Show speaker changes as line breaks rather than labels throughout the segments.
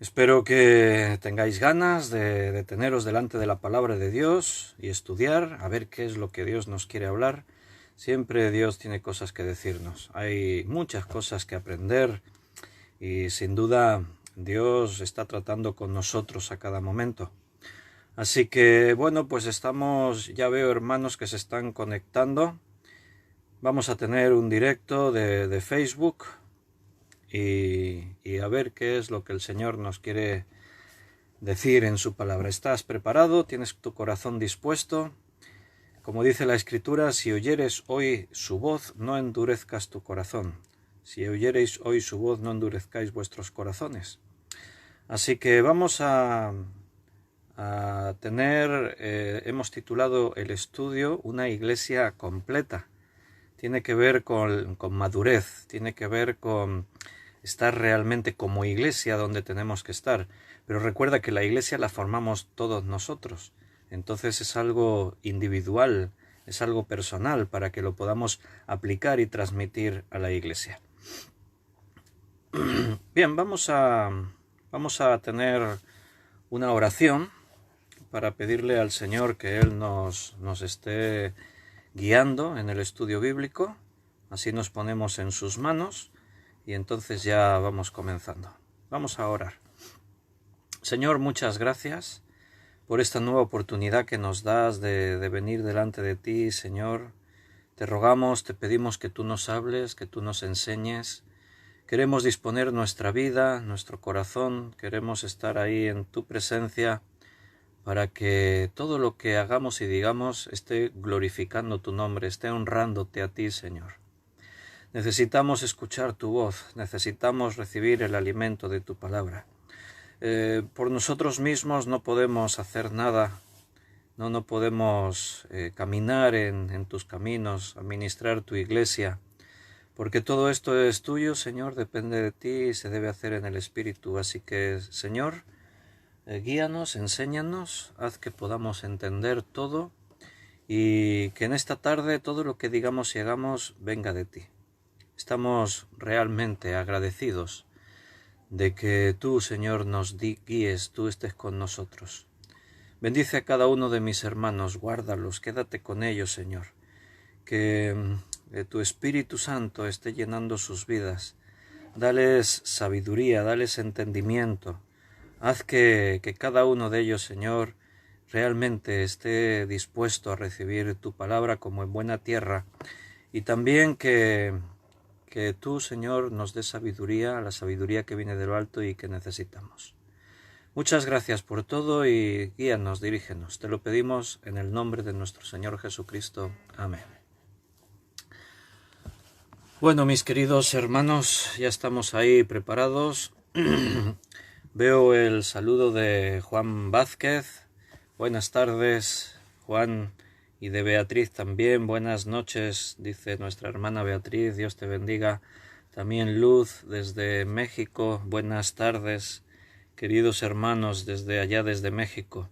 Espero que tengáis ganas de deteneros delante de la palabra de Dios y estudiar, a ver qué es lo que Dios nos quiere hablar. Siempre Dios tiene cosas que decirnos. Hay muchas cosas que aprender y sin duda Dios está tratando con nosotros a cada momento. Así que bueno, pues ya veo hermanos que se están conectando. Vamos a tener un directo de Facebook y a ver qué es lo que el Señor nos quiere decir en su palabra. ¿Estás preparado? ¿Tienes tu corazón dispuesto? Como dice la Escritura, si oyeres hoy su voz, no endurezcas tu corazón. Si oyereis hoy su voz, no endurezcáis vuestros corazones. Así que vamos a tener, hemos titulado el estudio Una iglesia completa. Tiene que ver con madurez, tiene que ver con estar realmente como iglesia donde tenemos que estar. Pero recuerda que la iglesia la formamos todos nosotros. Entonces es algo individual, es algo personal para que lo podamos aplicar y transmitir a la iglesia. Bien, vamos a tener una oración para pedirle al Señor que Él nos esté guiando en el estudio bíblico. Así nos ponemos en sus manos y entonces ya vamos comenzando. Vamos a orar. Señor, muchas gracias por esta nueva oportunidad que nos das de venir delante de ti, Señor. Te rogamos, te pedimos que tú nos hables, que tú nos enseñes. Queremos disponer nuestra vida, nuestro corazón, queremos estar ahí en tu presencia para que todo lo que hagamos y digamos esté glorificando tu nombre, esté honrándote a ti, Señor. Necesitamos escuchar tu voz, necesitamos recibir el alimento de tu palabra. Por nosotros mismos no podemos hacer nada, no podemos caminar en tus caminos, administrar tu iglesia, porque todo esto es tuyo, Señor, depende de ti y se debe hacer en el Espíritu. Así que, Señor, guíanos, enséñanos, haz que podamos entender todo y que en esta tarde todo lo que digamos y hagamos venga de ti. Estamos realmente agradecidos de que tú, Señor, nos guíes, tú estés con nosotros. Bendice a cada uno de mis hermanos, guárdalos, quédate con ellos, Señor. Que tu Espíritu Santo esté llenando sus vidas. Dales sabiduría, dales entendimiento. Haz que cada uno de ellos, Señor, realmente esté dispuesto a recibir tu palabra como en buena tierra. Y también que tú, Señor, nos des sabiduría, la sabiduría que viene de lo alto y que necesitamos. Muchas gracias por todo y guíanos, dirígenos. Te lo pedimos en el nombre de nuestro Señor Jesucristo. Amén. Bueno, mis queridos hermanos, ya estamos ahí preparados. Veo el saludo de Juan Vázquez. Buenas tardes, Juan, y de Beatriz también. Buenas noches, dice nuestra hermana Beatriz. Dios te bendiga. También Luz desde México. Buenas tardes, queridos hermanos desde allá, desde México.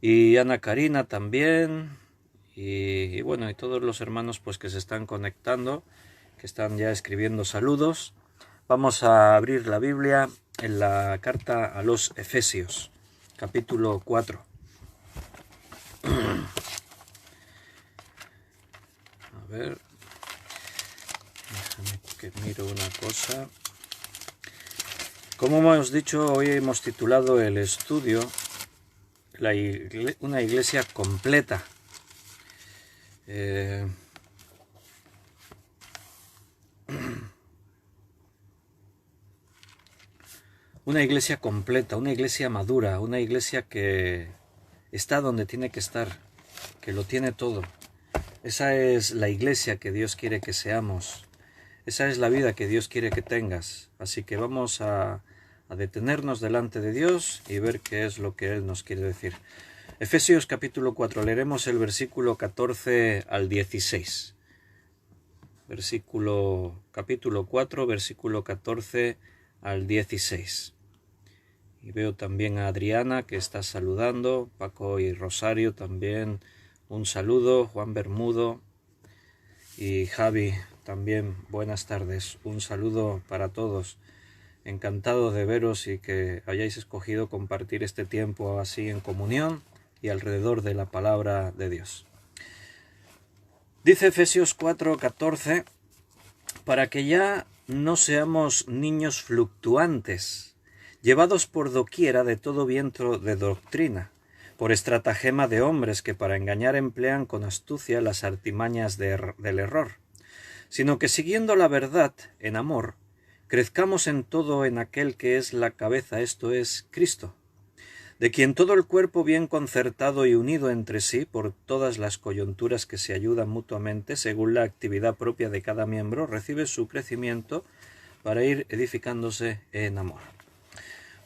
Y Ana Karina también. Y bueno, y todos los hermanos pues que se están conectando, que están ya escribiendo saludos. Vamos a abrir la Biblia en la carta a los Efesios, capítulo 4. A ver, déjame que miro una cosa. Como hemos dicho, hoy hemos titulado el estudio Una iglesia completa. Una iglesia completa, una iglesia madura, una iglesia que está donde tiene que estar, que lo tiene todo. Esa es la iglesia que Dios quiere que seamos. Esa es la vida que Dios quiere que tengas. Así que vamos a detenernos delante de Dios y ver qué es lo que Él nos quiere decir. Efesios capítulo 4, leeremos el versículo 14 al 16. Capítulo 4, versículo 14 al 16. Y veo también a Adriana que está saludando, Paco y Rosario también un saludo, Juan Bermudo y Javi también buenas tardes, un saludo para todos. Encantado de veros y que hayáis escogido compartir este tiempo así en comunión y alrededor de la palabra de Dios. Dice Efesios 4:14, para que ya no seamos niños fluctuantes, llevados por doquiera de todo viento de doctrina, por estratagema de hombres que para engañar emplean con astucia las artimañas del error, sino que siguiendo la verdad en amor, crezcamos en todo en aquel que es la cabeza, esto es, Cristo, de quien todo el cuerpo bien concertado y unido entre sí por todas las coyunturas que se ayudan mutuamente según la actividad propia de cada miembro, recibe su crecimiento para ir edificándose en amor.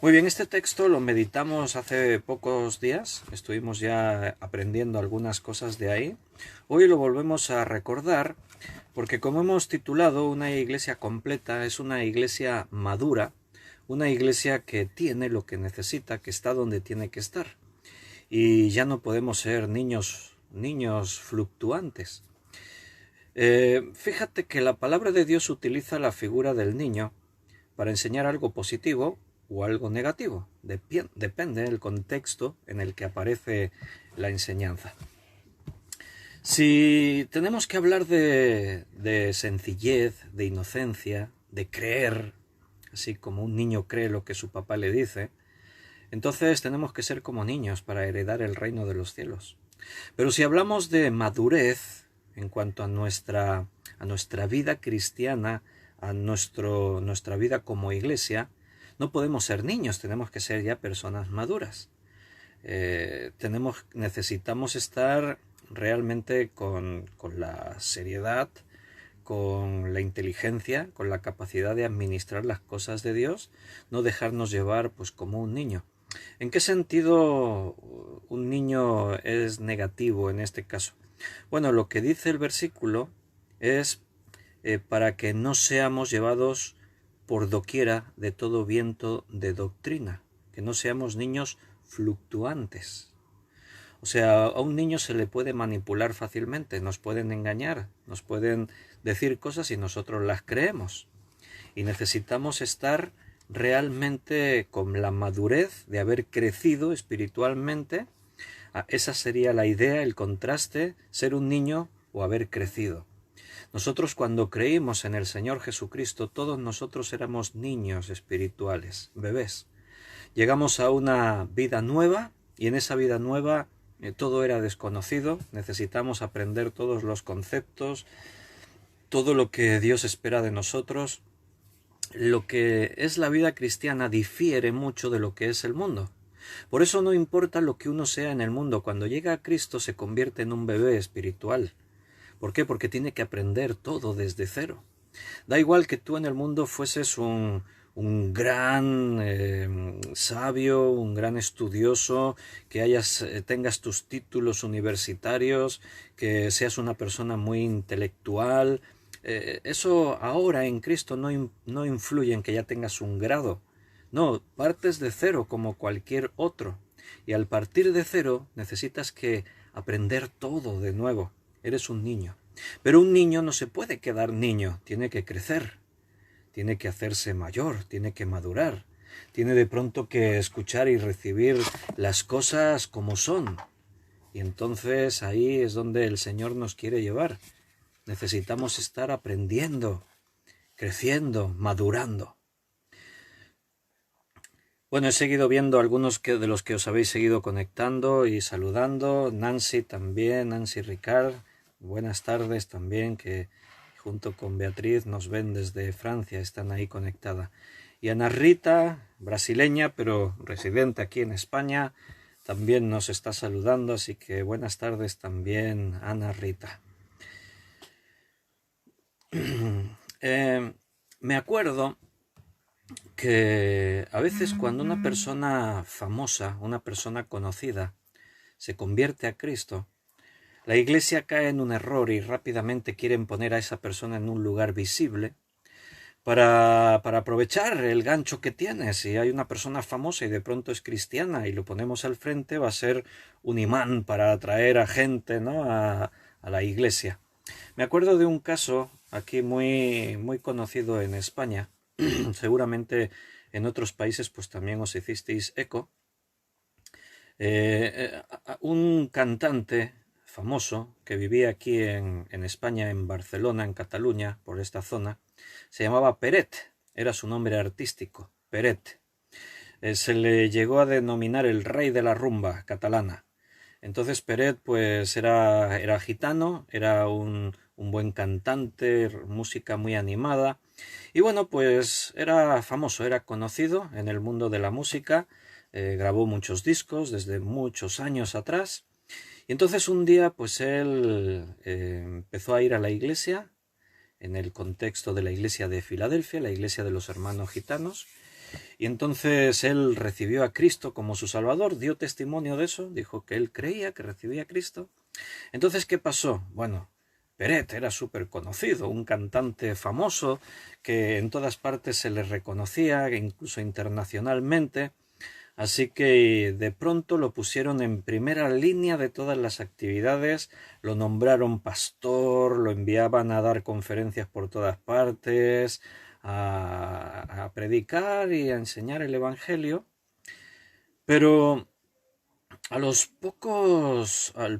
Muy bien, este texto lo meditamos hace pocos días, estuvimos ya aprendiendo algunas cosas de ahí. Hoy lo volvemos a recordar porque, como hemos titulado, una iglesia completa es una iglesia madura, una iglesia que tiene lo que necesita, que está donde tiene que estar. Y ya no podemos ser niños fluctuantes. Fíjate que la palabra de Dios utiliza la figura del niño para enseñar algo positivo o algo negativo. Depende del contexto en el que aparece la enseñanza. Si tenemos que hablar de sencillez, de inocencia, de creer, así como un niño cree lo que su papá le dice, entonces tenemos que ser como niños para heredar el reino de los cielos. Pero si hablamos de madurez en cuanto a nuestra vida cristiana, a nuestra vida como iglesia, no podemos ser niños, tenemos que ser ya personas maduras. Necesitamos estar realmente con la seriedad, con la inteligencia, con la capacidad de administrar las cosas de Dios, no dejarnos llevar pues como un niño. ¿En qué sentido un niño es negativo en este caso? Bueno, lo que dice el versículo es para que no seamos llevados por doquiera de todo viento de doctrina, que no seamos niños fluctuantes. O sea, a un niño se le puede manipular fácilmente, nos pueden engañar, nos pueden decir cosas y nosotros las creemos. Y necesitamos estar realmente con la madurez de haber crecido espiritualmente. Esa sería la idea, el contraste, ser un niño o haber crecido. Nosotros cuando creímos en el Señor Jesucristo, todos nosotros éramos niños espirituales, bebés. Llegamos a una vida nueva y en esa vida nueva todo era desconocido, necesitamos aprender todos los conceptos, todo lo que Dios espera de nosotros. Lo que es la vida cristiana difiere mucho de lo que es el mundo. Por eso no importa lo que uno sea en el mundo, cuando llega a Cristo se convierte en un bebé espiritual. ¿Por qué? Porque tiene que aprender todo desde cero. Da igual que tú en el mundo fueses un gran sabio, un gran estudioso, que tengas tus títulos universitarios, que seas una persona muy intelectual. Eso ahora en Cristo no influye en que ya tengas un grado. No, partes de cero como cualquier otro. Y al partir de cero necesitas que aprender todo de nuevo. Eres un niño. Pero un niño no se puede quedar niño, tiene que crecer, tiene que hacerse mayor, tiene que madurar, tiene de pronto que escuchar y recibir las cosas como son. Y entonces ahí es donde el Señor nos quiere llevar. Necesitamos estar aprendiendo, creciendo, madurando. Bueno, he seguido viendo algunos de los que os habéis seguido conectando y saludando. Nancy también, Nancy Ricard. Buenas tardes también, que junto con Beatriz nos ven desde Francia, están ahí conectada. Y Ana Rita, brasileña, pero residente aquí en España, también nos está saludando, así que buenas tardes también, Ana Rita. Me acuerdo que a veces cuando una persona famosa, una persona conocida, se convierte a Cristo, la iglesia cae en un error y rápidamente quieren poner a esa persona en un lugar visible para aprovechar el gancho que tiene. Si hay una persona famosa y de pronto es cristiana y lo ponemos al frente, va a ser un imán para atraer a gente, ¿no?, a la iglesia. Me acuerdo de un caso aquí muy conocido en España, seguramente en otros países pues también os hicisteis eco. Un cantante famoso que vivía aquí en España, en Barcelona, en Cataluña, por esta zona, se llamaba Peret, era su nombre artístico, Peret. Se le llegó a denominar el rey de la rumba catalana. Entonces Peret pues era gitano, era un buen cantante, música muy animada, y bueno, pues era famoso, era conocido en el mundo de la música. Grabó muchos discos desde muchos años atrás, y entonces un día pues él empezó a ir a la iglesia, en el contexto de la iglesia de Filadelfia, la iglesia de los hermanos gitanos, y entonces él recibió a Cristo como su Salvador, dio testimonio de eso, dijo que él creía que recibía a Cristo. Entonces, ¿qué pasó? Bueno, Peret era súper conocido, un cantante famoso que en todas partes se le reconocía, incluso internacionalmente. Así que de pronto lo pusieron en primera línea de todas las actividades, lo nombraron pastor, lo enviaban a dar conferencias por todas partes, a predicar y a enseñar el Evangelio. Pero al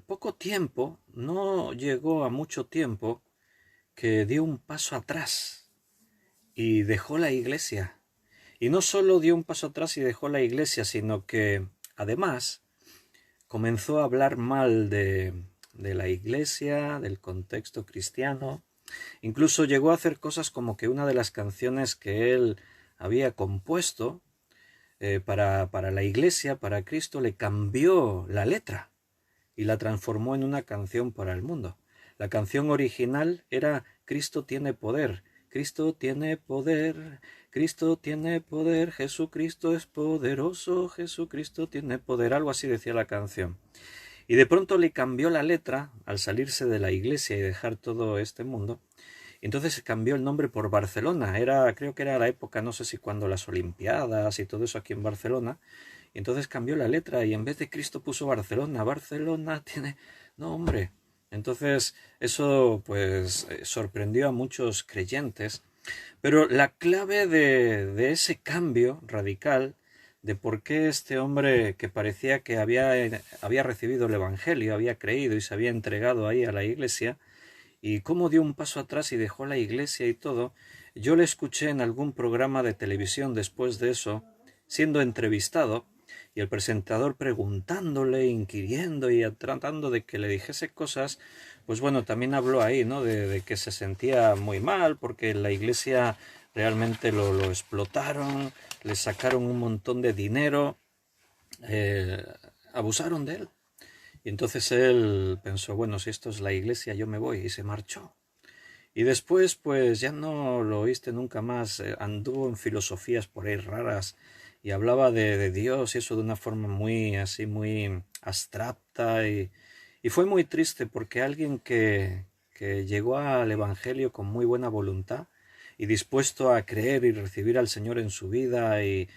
poco tiempo, no llegó a mucho tiempo, que dio un paso atrás y dejó la iglesia. Y no solo dio un paso atrás y dejó la iglesia, sino que además comenzó a hablar mal de la iglesia, del contexto cristiano. Incluso llegó a hacer cosas como que una de las canciones que él había compuesto para la iglesia, para Cristo, le cambió la letra y la transformó en una canción para el mundo. La canción original era Cristo tiene poder, Cristo tiene poder, Cristo tiene poder, Jesucristo es poderoso, Jesucristo tiene poder, algo así decía la canción. Y de pronto le cambió la letra al salirse de la iglesia y dejar todo este mundo. Y entonces se cambió el nombre por Barcelona. Creo que era la época, no sé si cuando las Olimpiadas y todo eso aquí en Barcelona. Y entonces cambió la letra y en vez de Cristo puso Barcelona. Barcelona tiene... No, hombre. Entonces eso pues sorprendió a muchos creyentes. Pero la clave de ese cambio radical, de por qué este hombre que parecía que había recibido el Evangelio, había creído y se había entregado ahí a la iglesia, y cómo dio un paso atrás y dejó la iglesia y todo, yo le escuché en algún programa de televisión después de eso, siendo entrevistado, y el presentador preguntándole, inquiriendo y tratando de que le dijese cosas. Pues bueno, también habló ahí, ¿no? De que se sentía muy mal porque la iglesia realmente lo explotaron, le sacaron un montón de dinero, abusaron de él. Y entonces él pensó, bueno, si esto es la iglesia, yo me voy, y se marchó. Y después, pues ya no lo oíste nunca más, anduvo en filosofías por ahí raras y hablaba de Dios y eso de una forma muy así, muy abstracta, y fue muy triste porque alguien que llegó al Evangelio con muy buena voluntad y dispuesto a creer y recibir al Señor en su vida y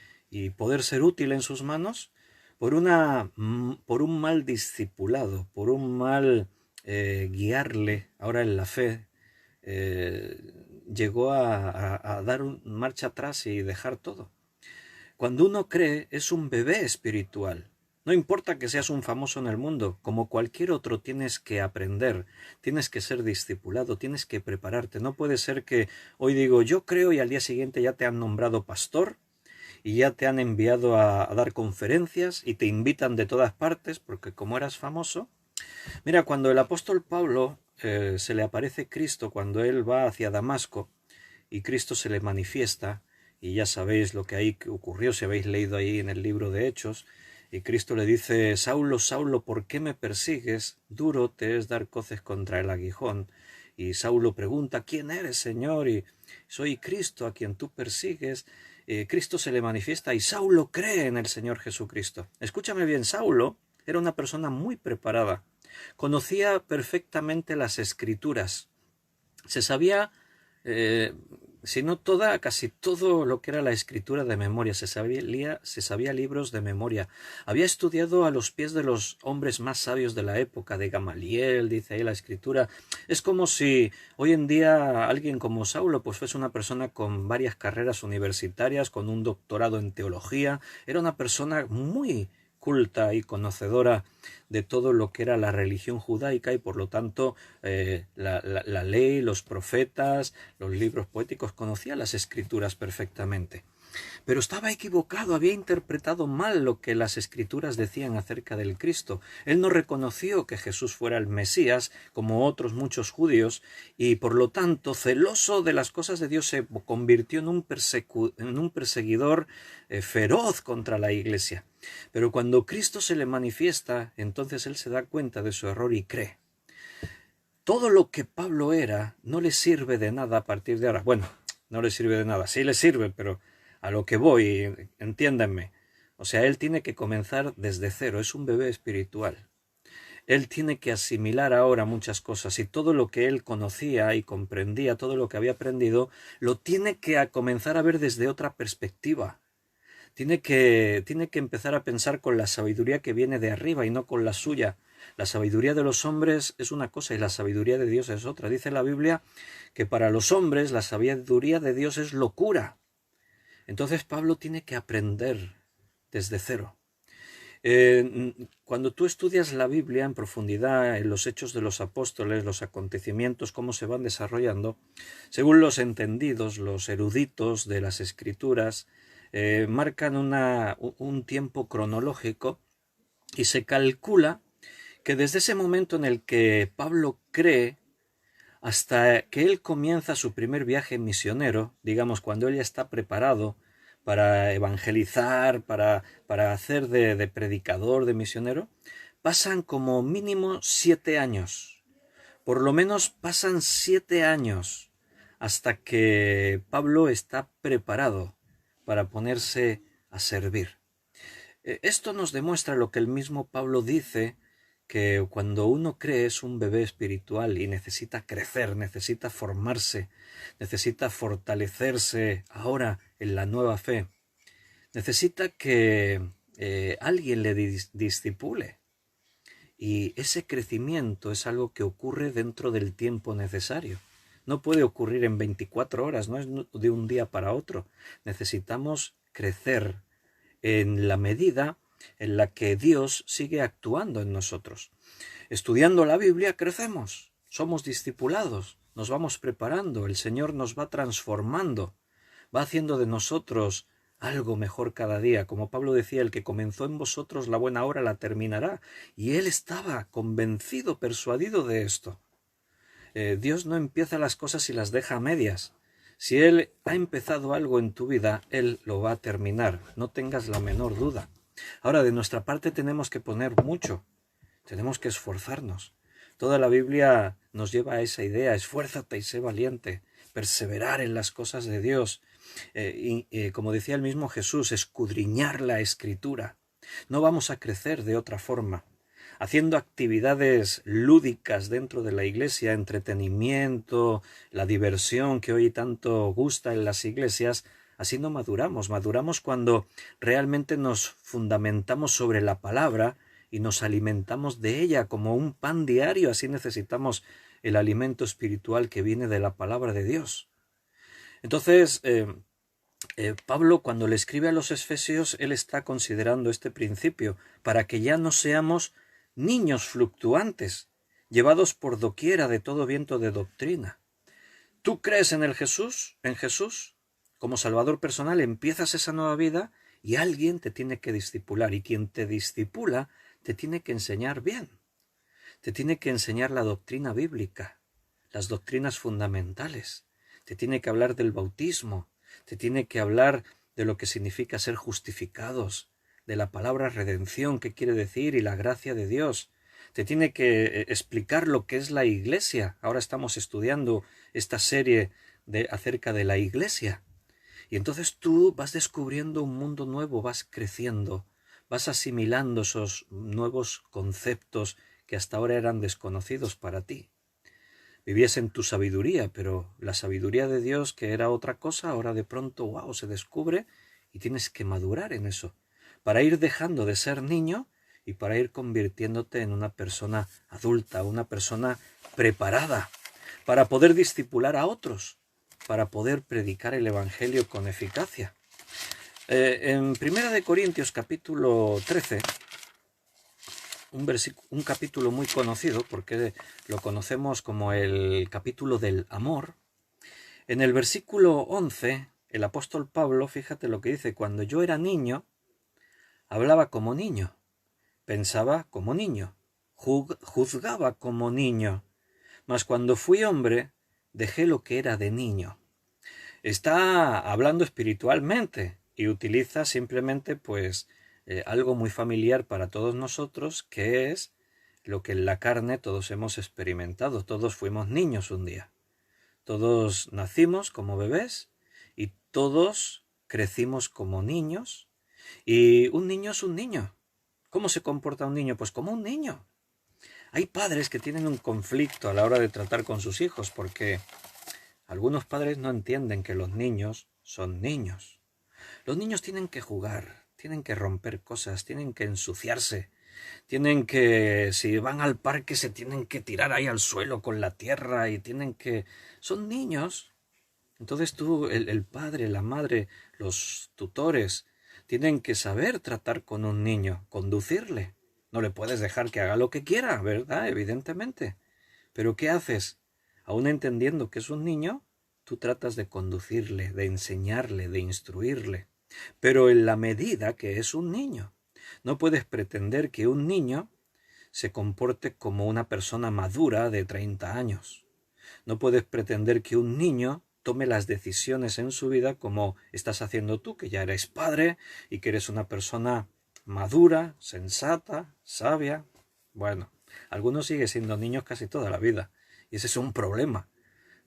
poder ser útil en sus manos, por un mal discipulado, por un mal guiarle ahora en la fe, llegó a dar marcha atrás y dejar todo. Cuando uno cree, es un bebé espiritual. No importa que seas un famoso en el mundo, como cualquier otro tienes que aprender, tienes que ser discipulado, tienes que prepararte. No puede ser que hoy digo yo creo y al día siguiente ya te han nombrado pastor y ya te han enviado a dar conferencias y te invitan de todas partes porque como eras famoso. Mira, cuando el apóstol Pablo se le aparece Cristo, cuando él va hacia Damasco y Cristo se le manifiesta, y ya sabéis lo que ahí ocurrió, si habéis leído ahí en el libro de Hechos, y Cristo le dice, Saulo, Saulo, ¿por qué me persigues? Duro te es dar coces contra el aguijón. Y Saulo pregunta, ¿quién eres, Señor? Y soy Cristo a quien tú persigues. Cristo se le manifiesta y Saulo cree en el Señor Jesucristo. Escúchame bien, Saulo era una persona muy preparada. Conocía perfectamente las Escrituras. Se sabía sino toda, casi todo lo que era la escritura de memoria. Se sabía libros de memoria. Había estudiado a los pies de los hombres más sabios de la época, de Gamaliel, dice ahí la escritura. Es como si hoy en día alguien como Saulo pues fuese una persona con varias carreras universitarias, con un doctorado en teología. Era una persona muy culta y conocedora de todo lo que era la religión judaica y por lo tanto la ley, los profetas, los libros poéticos, conocía las escrituras perfectamente. Pero estaba equivocado, había interpretado mal lo que las escrituras decían acerca del Cristo. Él no reconoció que Jesús fuera el Mesías, como otros muchos judíos, y por lo tanto, celoso de las cosas de Dios, se convirtió en un perseguidor feroz contra la Iglesia. Pero cuando Cristo se le manifiesta, entonces él se da cuenta de su error y cree. Todo lo que Pablo era no le sirve de nada a partir de ahora. Bueno, no le sirve de nada, sí le sirve, pero a lo que voy, entiéndanme. O sea, él tiene que comenzar desde cero, es un bebé espiritual. Él tiene que asimilar ahora muchas cosas y todo lo que él conocía y comprendía, todo lo que había aprendido, lo tiene que comenzar a ver desde otra perspectiva. Tiene que empezar a pensar con la sabiduría que viene de arriba y no con la suya. La sabiduría de los hombres es una cosa y la sabiduría de Dios es otra. Dice la Biblia que para los hombres la sabiduría de Dios es locura. Entonces Pablo tiene que aprender desde cero. Cuando tú estudias la Biblia en profundidad, en los hechos de los apóstoles, los acontecimientos, cómo se van desarrollando, según los entendidos, los eruditos de las escrituras, marcan un tiempo cronológico y se calcula que desde ese momento en el que Pablo cree hasta que él comienza su primer viaje misionero, digamos, cuando él ya está preparado para evangelizar, para hacer de predicador, de misionero, pasan como mínimo 7 años. Por lo menos pasan 7 años hasta que Pablo está preparado para ponerse a servir. Esto nos demuestra lo que el mismo Pablo dice, que cuando uno cree es un bebé espiritual y necesita crecer, necesita formarse, necesita fortalecerse ahora en la nueva fe, necesita que alguien le discipule. Y ese crecimiento es algo que ocurre dentro del tiempo necesario. No puede ocurrir en 24 horas, no es de un día para otro. Necesitamos crecer en la medida en la que Dios sigue actuando en nosotros. Estudiando la Biblia crecemos, somos discipulados, nos vamos preparando, el Señor nos va transformando, va haciendo de nosotros algo mejor cada día. Como Pablo decía, el que comenzó en vosotros la buena obra la terminará. Y él estaba convencido, persuadido de esto. Dios no empieza las cosas y las deja a medias. Si Él ha empezado algo en tu vida, Él lo va a terminar. No tengas la menor duda. Ahora, de nuestra parte tenemos que poner mucho. Tenemos que esforzarnos. Toda la Biblia nos lleva a esa idea. Esfuérzate y sé valiente. Perseverar en las cosas de Dios. Como decía el mismo Jesús, escudriñar la Escritura. No vamos a crecer de otra forma. Haciendo actividades lúdicas dentro de la iglesia, entretenimiento, la diversión que hoy tanto gusta en las iglesias, así no maduramos. Maduramos cuando realmente nos fundamentamos sobre la palabra y nos alimentamos de ella como un pan diario. Así necesitamos el alimento espiritual que viene de la palabra de Dios. Entonces, Pablo, cuando le escribe a los Efesios, él está considerando este principio para que ya no seamos niños fluctuantes, llevados por doquiera de todo viento de doctrina. ¿Tú crees en Jesús? Como Salvador personal, empiezas esa nueva vida y alguien te tiene que discipular. Y quien te discipula te tiene que enseñar bien. Te tiene que enseñar la doctrina bíblica, las doctrinas fundamentales. Te tiene que hablar del bautismo. Te tiene que hablar de lo que significa ser justificados, de la palabra redención, qué quiere decir, y la gracia de Dios. Te tiene que explicar lo que es la iglesia. Ahora estamos estudiando esta serie acerca de la iglesia. Y entonces tú vas descubriendo un mundo nuevo, vas creciendo, vas asimilando esos nuevos conceptos que hasta ahora eran desconocidos para ti. vivías en tu sabiduría, pero la sabiduría de Dios, que era otra cosa, ahora de pronto, wow, se descubre y tienes que madurar en eso, para ir dejando de ser niño y para ir convirtiéndote en una persona adulta, una persona preparada, para poder discipular a otros, para poder predicar el Evangelio con eficacia. En 1 Corintios capítulo 13, un capítulo muy conocido, porque lo conocemos como el capítulo del amor, en el versículo 11, el apóstol Pablo, fíjate lo que dice: cuando yo era niño, hablaba como niño, pensaba como niño, juzgaba como niño, mas cuando fui hombre, dejé lo que era de niño. Está hablando espiritualmente y utiliza simplemente pues algo muy familiar para todos nosotros, que es lo que en la carne todos hemos experimentado. Todos fuimos niños un día. Todos nacimos como bebés y todos crecimos como niños. Y un niño es un niño. ¿Cómo se comporta un niño? Pues como un niño. Hay padres que tienen un conflicto a la hora de tratar con sus hijos porque algunos padres no entienden que los niños son niños. Los niños tienen que jugar, tienen que romper cosas, tienen que ensuciarse, tienen que, si van al parque, se tienen que tirar ahí al suelo con la tierra y tienen que... Son niños. Entonces tú, el padre, la madre, los tutores, tienen que saber tratar con un niño, conducirle. No le puedes dejar que haga lo que quiera, ¿verdad? Evidentemente. Pero ¿qué haces? Aún entendiendo que es un niño, tú tratas de conducirle, de enseñarle, de instruirle. Pero en la medida que es un niño. No puedes pretender que un niño se comporte como una persona madura de 30 años. No puedes pretender que un niño tome las decisiones en su vida como estás haciendo tú, que ya eres padre y que eres una persona madura, sensata, sabia. Bueno, algunos siguen siendo niños casi toda la vida y ese es un problema,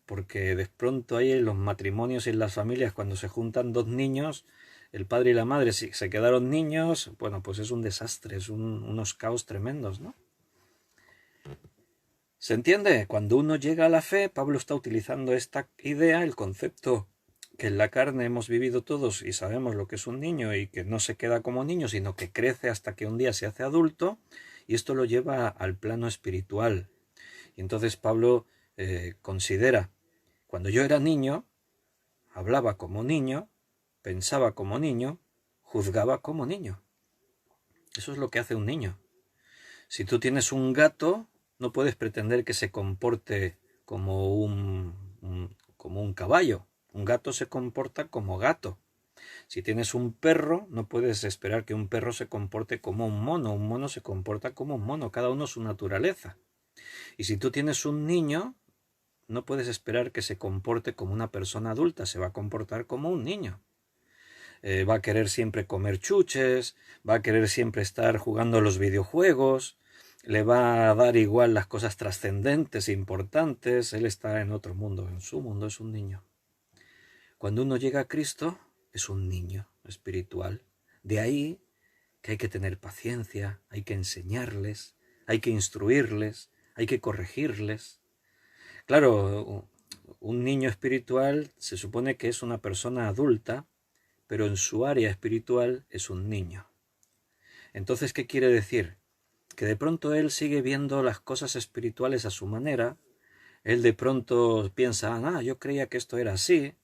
porque de pronto hay en los matrimonios y en las familias, cuando se juntan dos niños, el padre y la madre se quedaron niños, bueno, pues es un desastre, es unos caos tremendos, ¿no? ¿Se entiende? Cuando uno llega a la fe, Pablo está utilizando esta idea, el concepto que en la carne hemos vivido todos y sabemos lo que es un niño y que no se queda como niño, sino que crece hasta que un día se hace adulto, y esto lo lleva al plano espiritual. Y entonces Pablo considera: cuando yo era niño, hablaba como niño, pensaba como niño, juzgaba como niño. Eso es lo que hace un niño. Si tú tienes un gato, no puedes pretender que se comporte como un caballo. Un gato se comporta como gato. Si tienes un perro, no puedes esperar que un perro se comporte como un mono. Un mono se comporta como un mono. Cada uno su naturaleza. Y si tú tienes un niño, no puedes esperar que se comporte como una persona adulta. Se va a comportar como un niño. Va a querer siempre comer chuches, va a querer siempre estar jugando a los videojuegos, le va a dar igual las cosas trascendentes e importantes. Él está en otro mundo, en su mundo es un niño. Cuando uno llega a Cristo, es un niño espiritual. De ahí que hay que tener paciencia, hay que enseñarles, hay que instruirles, hay que corregirles. Claro, un niño espiritual se supone que es una persona adulta, pero en su área espiritual es un niño. Entonces, ¿qué quiere decir? Que de pronto él sigue viendo las cosas espirituales a su manera. Él de pronto piensa: yo creía que esto era así,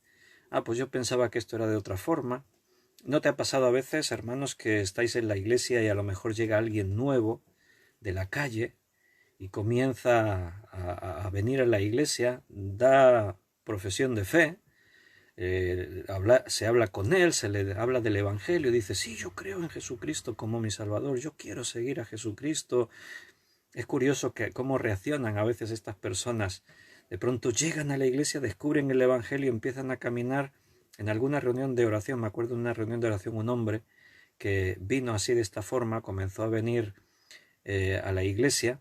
pues yo pensaba que esto era de otra forma. ¿No te ha pasado a veces, hermanos, que estáis en la iglesia y a lo mejor llega alguien nuevo de la calle y comienza a venir a la iglesia, da profesión de fe, se habla con él, se le habla del Evangelio, dice: sí, yo creo en Jesucristo como mi Salvador, yo quiero seguir a Jesucristo? Es curioso cómo reaccionan a veces estas personas. De pronto llegan a la iglesia, descubren el Evangelio, empiezan a caminar. En alguna reunión de oración, me acuerdo de una reunión de oración, un hombre que vino así de esta forma, comenzó a venir a la iglesia,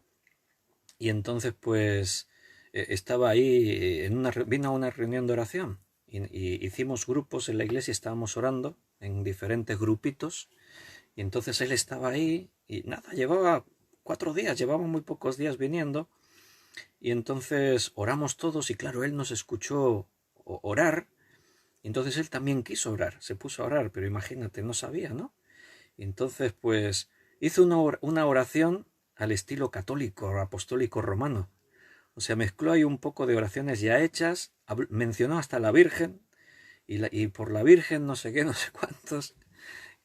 y entonces pues estaba ahí, vino a una reunión de oración, y hicimos grupos en la iglesia, estábamos orando en diferentes grupitos, y entonces él estaba ahí, y nada, llevaba 4 días, llevaba muy pocos días viniendo, Y entonces oramos todos y claro, él nos escuchó orar. Y entonces él también quiso orar, se puso a orar, pero imagínate, no sabía, ¿no? Y entonces pues hizo una oración al estilo católico, apostólico romano. O sea, mezcló ahí un poco de oraciones ya hechas, mencionó hasta la Virgen, y por la Virgen no sé qué, no sé cuántos.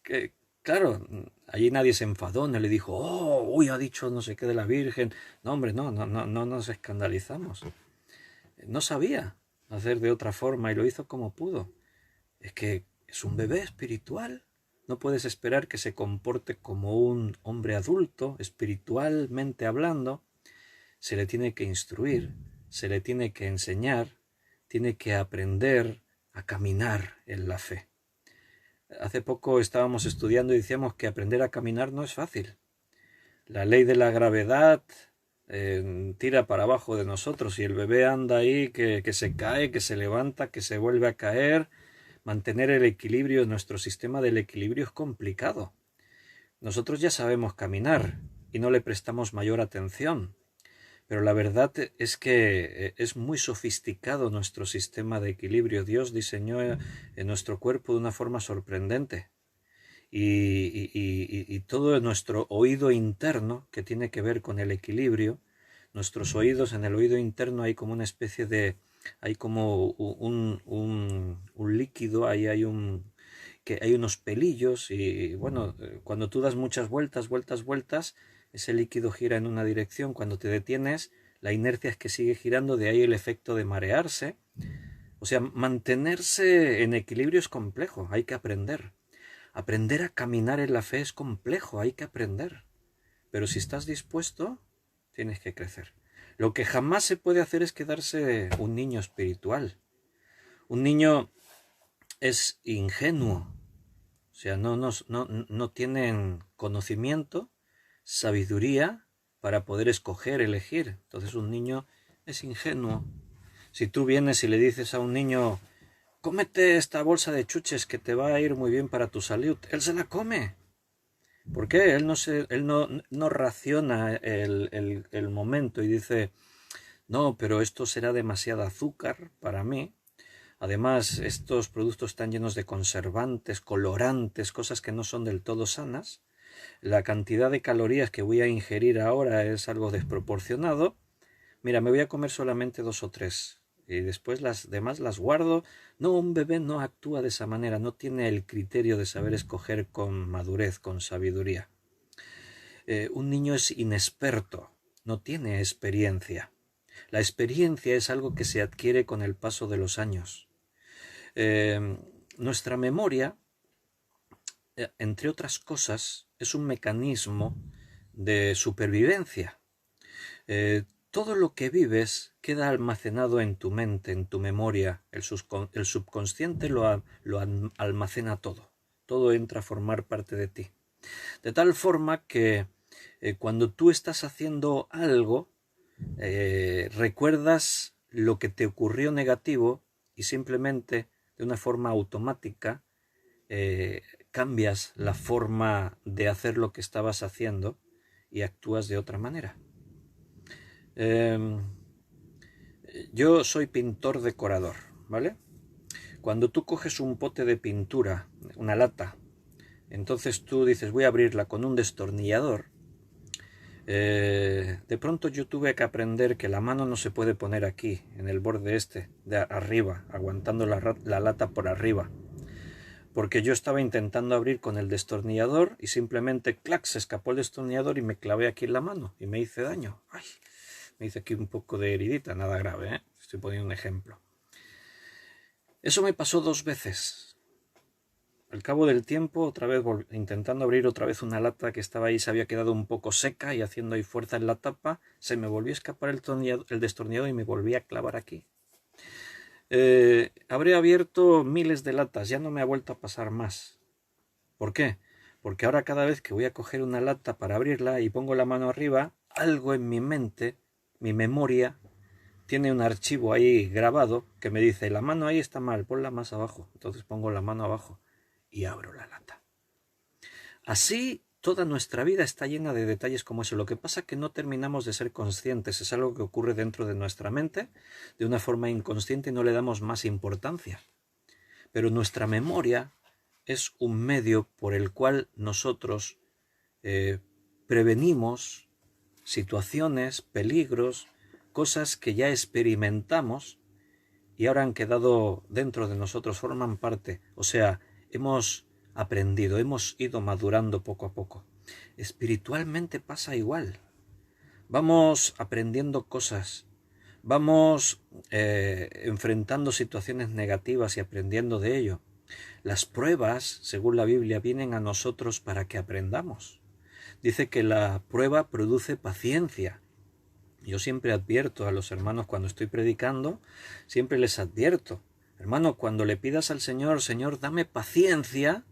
Que, claro, allí nadie se enfadó, no le dijo, oh, uy, ha dicho no sé qué de la Virgen. No, hombre, no nos escandalizamos. No sabía hacer de otra forma y lo hizo como pudo. Es que es un bebé espiritual. No puedes esperar que se comporte como un hombre adulto, espiritualmente hablando. Se le tiene que instruir, se le tiene que enseñar, tiene que aprender a caminar en la fe. Hace poco estábamos estudiando y decíamos que aprender a caminar no es fácil. La ley de la gravedad tira para abajo de nosotros y el bebé anda ahí que se cae, que se levanta, que se vuelve a caer. Mantener el equilibrio, nuestro sistema del equilibrio es complicado. Nosotros ya sabemos caminar y no le prestamos mayor atención. Pero la verdad es que es muy sofisticado nuestro sistema de equilibrio. Dios diseñó en nuestro cuerpo de una forma sorprendente. Y todo nuestro oído interno, que tiene que ver con el equilibrio, nuestros oídos, en el oído interno hay como una especie de, hay como un líquido, ahí hay que hay unos pelillos y bueno, cuando tú das muchas vueltas, ese líquido gira en una dirección, cuando te detienes, la inercia es que sigue girando, de ahí el efecto de marearse. O sea, mantenerse en equilibrio es complejo, hay que aprender. Aprender a caminar en la fe es complejo, hay que aprender. Pero si estás dispuesto, tienes que crecer. Lo que jamás se puede hacer es quedarse un niño espiritual. Un niño es ingenuo, o sea, no tienen conocimiento, sabiduría para poder escoger, elegir. Entonces un niño es ingenuo. Si tú vienes y le dices a un niño, cómete esta bolsa de chuches que te va a ir muy bien para tu salud, él se la come. ¿Por qué? Él no raciona el momento y dice, no, pero esto será demasiada azúcar para mí. Además, estos productos están llenos de conservantes, colorantes, cosas que no son del todo sanas. La cantidad de calorías que voy a ingerir ahora es algo desproporcionado. Mira, me voy a comer solamente 2 o 3 y después las demás las guardo. No, un bebé no actúa de esa manera, no tiene el criterio de saber escoger con madurez, con sabiduría. Un niño es inexperto, no tiene experiencia. La experiencia es algo que se adquiere con el paso de los años. Nuestra memoria, entre otras cosas, es un mecanismo de supervivencia. Todo lo que vives queda almacenado en tu mente, en tu memoria. El subconsciente lo almacena todo. Todo entra a formar parte de ti. De tal forma que cuando tú estás haciendo algo, recuerdas lo que te ocurrió negativo y simplemente de una forma automática cambias la forma de hacer lo que estabas haciendo y actúas de otra manera. Yo soy pintor decorador, ¿vale? Cuando tú coges un pote de pintura, una lata, entonces tú dices voy a abrirla con un destornillador. De pronto yo tuve que aprender que la mano no se puede poner aquí, en el borde de arriba, aguantando la lata por arriba. Porque yo estaba intentando abrir con el destornillador y simplemente, clac, se escapó el destornillador y me clavé aquí en la mano y me hice daño. Ay, me hice aquí un poco de heridita, nada grave, ¿eh? Estoy poniendo un ejemplo. Eso me pasó 2 veces. Al cabo del tiempo, otra vez intentando abrir otra vez una lata que estaba ahí, se había quedado un poco seca y haciendo ahí fuerza en la tapa, se me volvió a escapar el destornillador y me volví a clavar aquí. Habré abierto miles de latas, ya no me ha vuelto a pasar más. ¿Por qué? Porque ahora cada vez que voy a coger una lata para abrirla y pongo la mano arriba, algo en mi mente, mi memoria, tiene un archivo ahí grabado que me dice, la mano ahí está mal, ponla más abajo. Entonces pongo la mano abajo y abro la lata. Así Toda nuestra vida está llena de detalles como eso. Lo que pasa es que no terminamos de ser conscientes. Es algo que ocurre dentro de nuestra mente de una forma inconsciente y no le damos más importancia. Pero nuestra memoria es un medio por el cual nosotros prevenimos situaciones, peligros, cosas que ya experimentamos y ahora han quedado dentro de nosotros, forman parte. O sea, hemos aprendido, hemos ido madurando poco a poco. Espiritualmente pasa igual. Vamos aprendiendo cosas, vamos enfrentando situaciones negativas y aprendiendo de ello. Las pruebas, según la Biblia, vienen a nosotros para que aprendamos. Dice que la prueba produce paciencia. Yo siempre advierto a los hermanos cuando estoy predicando, siempre les advierto, hermano, cuando le pidas al Señor, Señor, dame paciencia,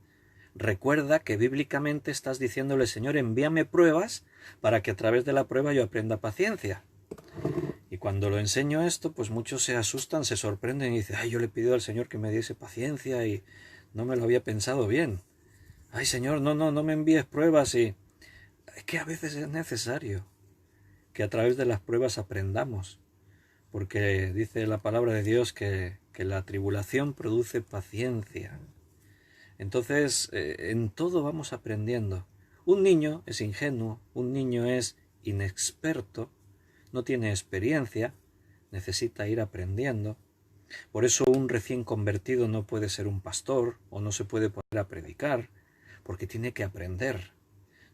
recuerda que bíblicamente estás diciéndole, Señor, envíame pruebas para que a través de la prueba yo aprenda paciencia. Y cuando lo enseño esto, pues muchos se asustan, se sorprenden y dicen, ay, yo le pido al Señor que me diese paciencia y no me lo había pensado bien. Ay, Señor, no me envíes pruebas y... Es que a veces es necesario que a través de las pruebas aprendamos, porque dice la palabra de Dios que la tribulación produce paciencia. Entonces, en todo vamos aprendiendo. Un niño es ingenuo, un niño es inexperto, no tiene experiencia, necesita ir aprendiendo. Por eso un recién convertido no puede ser un pastor o no se puede poner a predicar, porque tiene que aprender.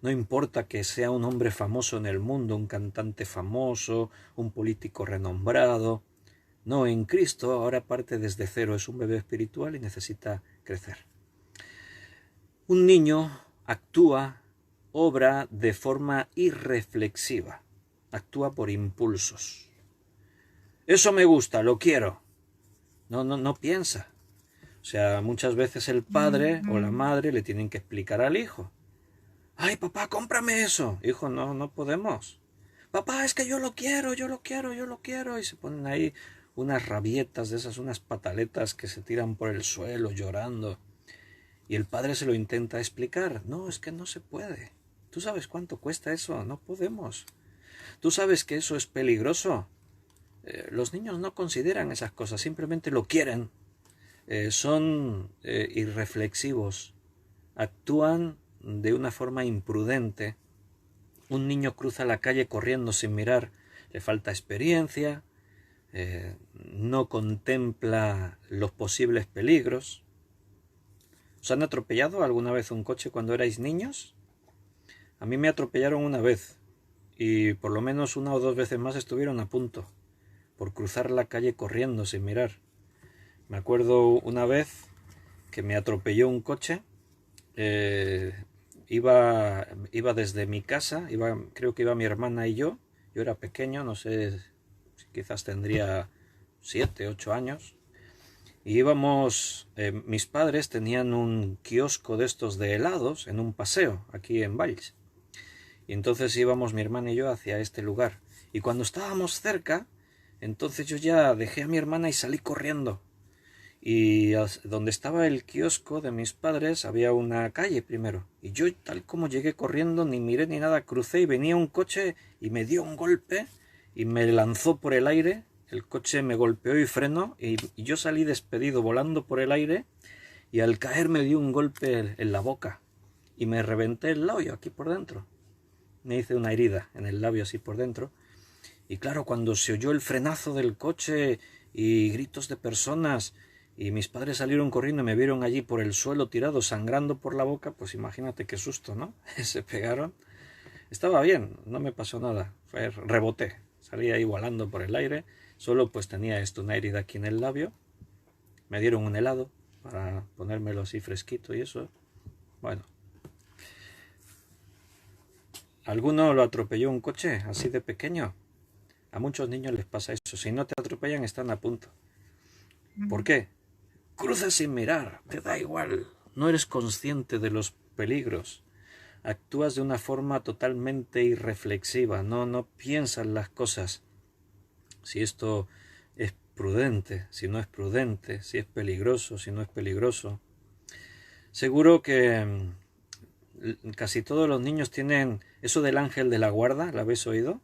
No importa que sea un hombre famoso en el mundo, un cantante famoso, un político renombrado. No, en Cristo ahora parte desde cero, es un bebé espiritual y necesita crecer. Un niño actúa, obra de forma irreflexiva, actúa por impulsos. Eso me gusta, lo quiero. No piensa. O sea, muchas veces el padre o la madre le tienen que explicar al hijo. ¡Ay, papá, cómprame eso! Hijo, no podemos. Papá, es que yo lo quiero. Y se ponen ahí unas rabietas de esas, unas pataletas que se tiran por el suelo llorando. Y el padre se lo intenta explicar. No, es que no se puede. ¿Tú sabes cuánto cuesta eso? No podemos. ¿Tú sabes que eso es peligroso? Los niños no consideran esas cosas, simplemente lo quieren. Son irreflexivos. Actúan de una forma imprudente. Un niño cruza la calle corriendo sin mirar, le falta experiencia, no contempla los posibles peligros. ¿Os han atropellado alguna vez un coche cuando erais niños? A mí me atropellaron una vez y por lo menos una o dos veces más estuvieron a punto por cruzar la calle corriendo sin mirar. Me acuerdo una vez que me atropelló un coche. Iba desde mi casa, creo que iba mi hermana y yo era pequeño, no sé, quizás tendría 7, 8 años, y íbamos, mis padres tenían un kiosco de estos de helados en un paseo, aquí en Valls, y entonces íbamos mi hermana y yo hacia este lugar, y cuando estábamos cerca, entonces yo ya dejé a mi hermana y salí corriendo. Y donde estaba el kiosco de mis padres había una calle primero. Y yo, tal como llegué corriendo, ni miré ni nada, crucé y venía un coche y me dio un golpe y me lanzó por el aire. El coche me golpeó y frenó y yo salí despedido volando por el aire y al caer me dio un golpe en la boca y me reventé el labio aquí por dentro. Me hice una herida en el labio así por dentro. Y claro, cuando se oyó el frenazo del coche y gritos de personas... Y mis padres salieron corriendo y me vieron allí por el suelo tirado, sangrando por la boca, pues imagínate qué susto, ¿no? Se pegaron. Estaba bien, no me pasó nada, reboté, salí ahí volando por el aire, solo pues tenía esto, una herida aquí en el labio. Me dieron un helado para ponérmelo así fresquito y eso. Bueno. ¿Alguno lo atropelló un coche así de pequeño? A muchos niños les pasa eso. Si no te atropellan, están a punto. ¿Por qué? Cruzas sin mirar, te da igual, no eres consciente de los peligros, actúas de una forma totalmente irreflexiva, no piensas las cosas, si esto es prudente, si no es prudente, si es peligroso, si no es peligroso. Seguro que Casi todos los niños tienen eso del ángel de la guarda, ¿lo habéis oído?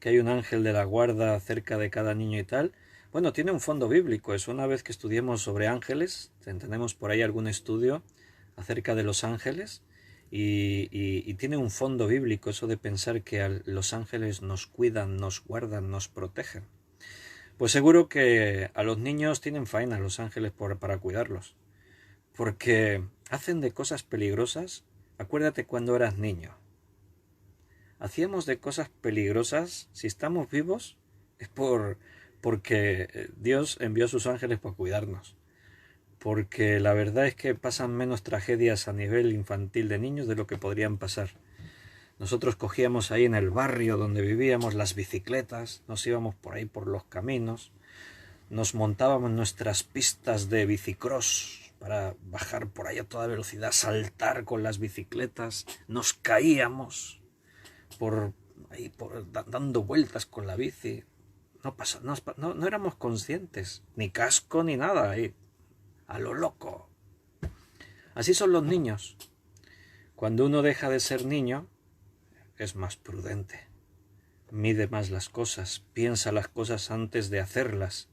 Que hay un ángel de la guarda cerca de cada niño y tal. Bueno, tiene un fondo bíblico. Es una vez que estudiemos sobre ángeles, tenemos por ahí algún estudio acerca de los ángeles, y tiene un fondo bíblico eso de pensar que los ángeles nos cuidan, nos guardan, nos protegen. Pues seguro que a los niños tienen faena los ángeles para cuidarlos, porque hacen de cosas peligrosas. Acuérdate cuando eras niño. Hacíamos de cosas peligrosas. Si estamos vivos es porque Dios envió a sus ángeles para cuidarnos. Porque la verdad es que pasan menos tragedias a nivel infantil de niños de lo que podrían pasar. Nosotros cogíamos ahí en el barrio donde vivíamos las bicicletas, nos íbamos por ahí por los caminos, nos montábamos en nuestras pistas de bicicross para bajar por ahí a toda velocidad, saltar con las bicicletas, nos caíamos dando vueltas con la bici. No éramos conscientes, ni casco ni nada, ahí, a lo loco. Así son los niños. Cuando uno deja de ser niño, es más prudente, mide más las cosas, piensa las cosas antes de hacerlas,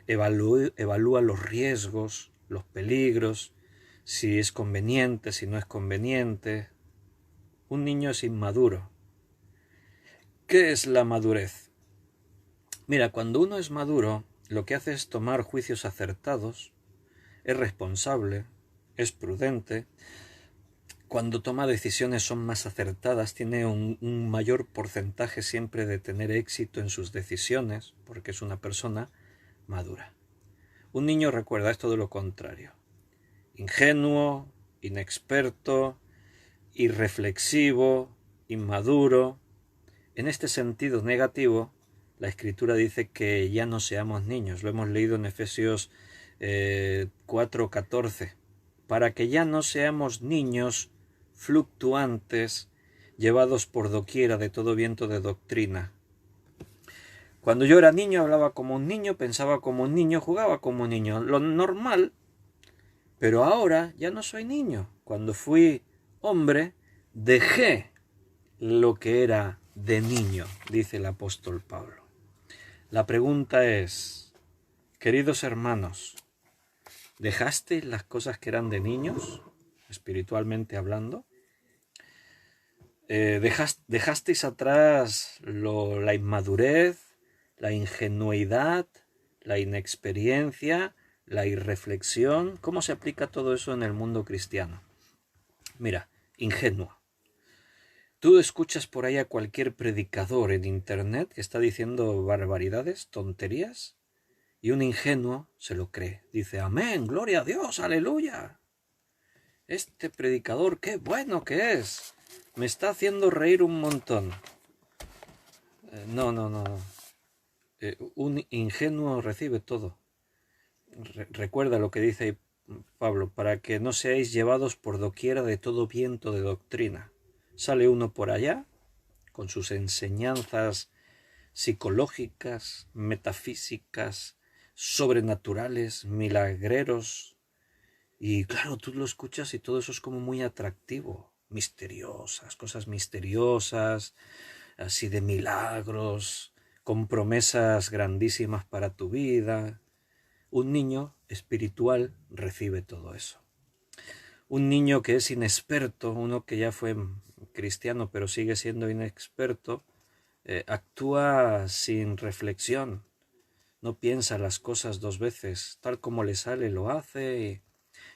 evalúa los riesgos, los peligros, si es conveniente, si no es conveniente. Un niño es inmaduro. ¿Qué es la madurez? Mira, cuando uno es maduro, lo que hace es tomar juicios acertados, es responsable, es prudente. Cuando toma decisiones son más acertadas, tiene un mayor porcentaje siempre de tener éxito en sus decisiones, porque es una persona madura. Un niño, recuerda, es todo lo contrario. Ingenuo, inexperto, irreflexivo, inmaduro. En este sentido negativo, la Escritura dice que ya no seamos niños. Lo hemos leído en Efesios 4:14. Para que ya no seamos niños fluctuantes, llevados por doquiera de todo viento de doctrina. Cuando yo era niño hablaba como un niño, pensaba como un niño, jugaba como un niño, lo normal. Pero ahora ya no soy niño. Cuando fui hombre, dejé lo que era de niño, dice el apóstol Pablo. La pregunta es, queridos hermanos, ¿dejasteis las cosas que eran de niños, espiritualmente hablando? ¿Dejasteis atrás la inmadurez, la ingenuidad, la inexperiencia, la irreflexión? ¿Cómo se aplica todo eso en el mundo cristiano? Mira, ingenuo. Tú escuchas por ahí a cualquier predicador en internet que está diciendo barbaridades, tonterías, y un ingenuo se lo cree. Dice, amén, gloria a Dios, aleluya. Este predicador, qué bueno que es. Me está haciendo reír un montón. No. Un ingenuo recibe todo. Recuerda lo que dice ahí Pablo, para que no seáis llevados por doquiera de todo viento de doctrina. Sale uno por allá con sus enseñanzas psicológicas, metafísicas, sobrenaturales, milagreros, y claro, tú lo escuchas y todo eso es como muy atractivo, misteriosas, cosas misteriosas, así de milagros, con promesas grandísimas para tu vida. Un niño espiritual recibe todo eso. Un niño que es inexperto, uno que ya fue cristiano pero sigue siendo inexperto, actúa sin reflexión, no piensa las cosas dos veces, tal como le sale lo hace,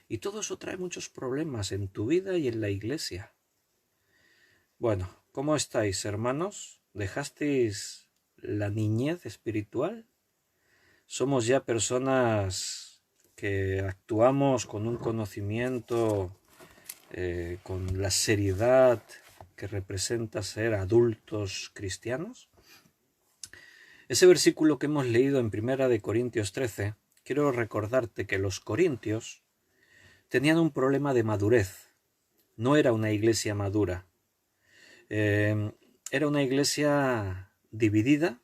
y todo eso trae muchos problemas en tu vida y en la iglesia. Bueno, ¿cómo estáis, hermanos? ¿Dejasteis la niñez espiritual? Somos ya personas que actuamos con un conocimiento, con la seriedad que representa ser adultos cristianos. Ese versículo que hemos leído en 1 Corintios 13, quiero recordarte que los corintios tenían un problema de madurez. No era una iglesia madura. Era una iglesia dividida.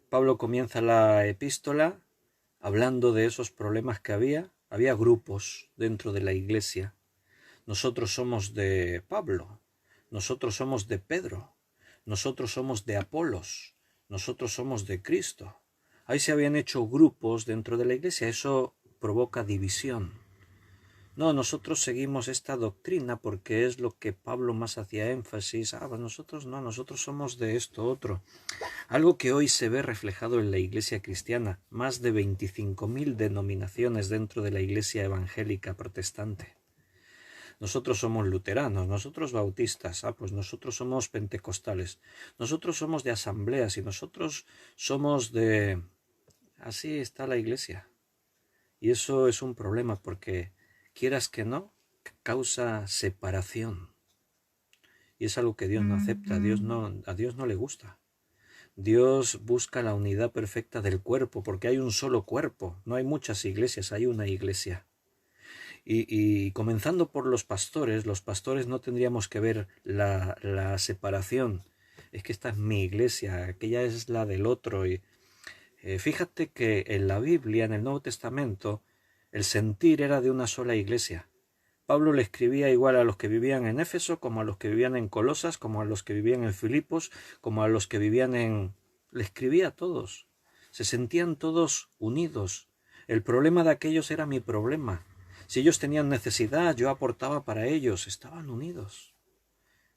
Pablo comienza la epístola hablando de esos problemas que había. Había grupos dentro de la iglesia. nosotros somos de Pablo, nosotros somos de Pedro, nosotros somos de Apolos, nosotros somos de Cristo. Ahí se habían hecho grupos dentro de la iglesia, eso provoca división. No, nosotros seguimos esta doctrina porque es lo que Pablo más hacía énfasis. Pues nosotros no, nosotros somos de esto otro. Algo que hoy se ve reflejado en la iglesia cristiana, más de 25.000 denominaciones dentro de la iglesia evangélica protestante. Nosotros somos luteranos, nosotros bautistas, pues nosotros somos pentecostales, nosotros somos de asambleas y nosotros somos de... Así está la iglesia. Y eso es un problema porque, quieras que no, causa separación. Y es algo que Dios no acepta, a Dios no le gusta. Dios busca la unidad perfecta del cuerpo, porque hay un solo cuerpo, no hay muchas iglesias, hay una iglesia. Y comenzando por los pastores no tendríamos que ver la separación. Es que esta es mi iglesia, aquella es la del otro. Y fíjate que en la Biblia, en el Nuevo Testamento, el sentir era de una sola iglesia. Pablo le escribía igual a los que vivían en Éfeso, como a los que vivían en Colosas, como a los que vivían en Filipos, como a los que vivían en... Le escribía a todos. Se sentían todos unidos. El problema de aquellos era mi problema. Si ellos tenían necesidad, yo aportaba para ellos. Estaban unidos.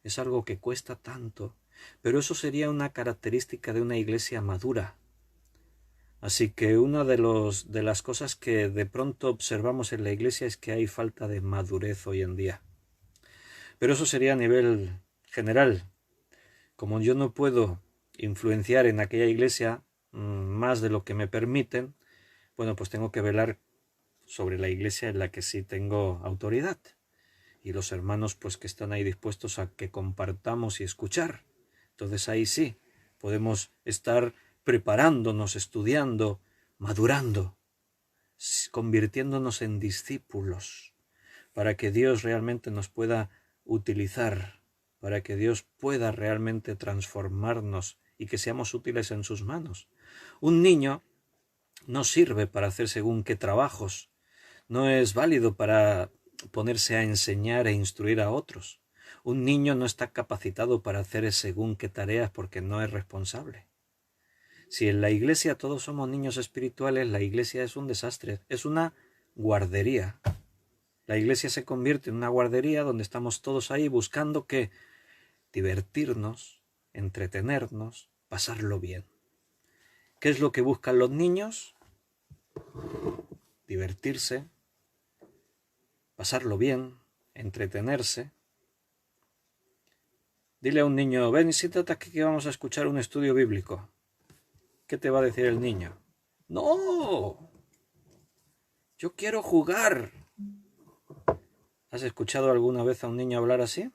Es algo que cuesta tanto. Pero eso sería una característica de una iglesia madura. Así que una de las cosas que de pronto observamos en la iglesia es que hay falta de madurez hoy en día. Pero eso sería a nivel general. Como yo no puedo influenciar en aquella iglesia más de lo que me permiten, bueno, pues tengo que velar sobre la iglesia en la que sí tengo autoridad. Y los hermanos pues que están ahí dispuestos a que compartamos y escuchar. Entonces ahí sí, podemos estar preparándonos, estudiando, madurando, convirtiéndonos en discípulos, para que Dios realmente nos pueda utilizar, para que Dios pueda realmente transformarnos y que seamos útiles en sus manos. Un niño no sirve para hacer según qué trabajos, no es válido para ponerse a enseñar e instruir a otros. Un niño no está capacitado para hacer según qué tareas porque no es responsable. Si en la iglesia todos somos niños espirituales, la iglesia es un desastre, es una guardería. La iglesia se convierte en una guardería donde estamos todos ahí buscando que divertirnos, entretenernos, pasarlo bien. ¿Qué es lo que buscan los niños? Divertirse, pasarlo bien, entretenerse. Dile a un niño, ven y siéntate aquí que vamos a escuchar un estudio bíblico. ¿Qué te va a decir el niño? ¡No! ¡Yo quiero jugar! ¿Has escuchado alguna vez a un niño hablar así?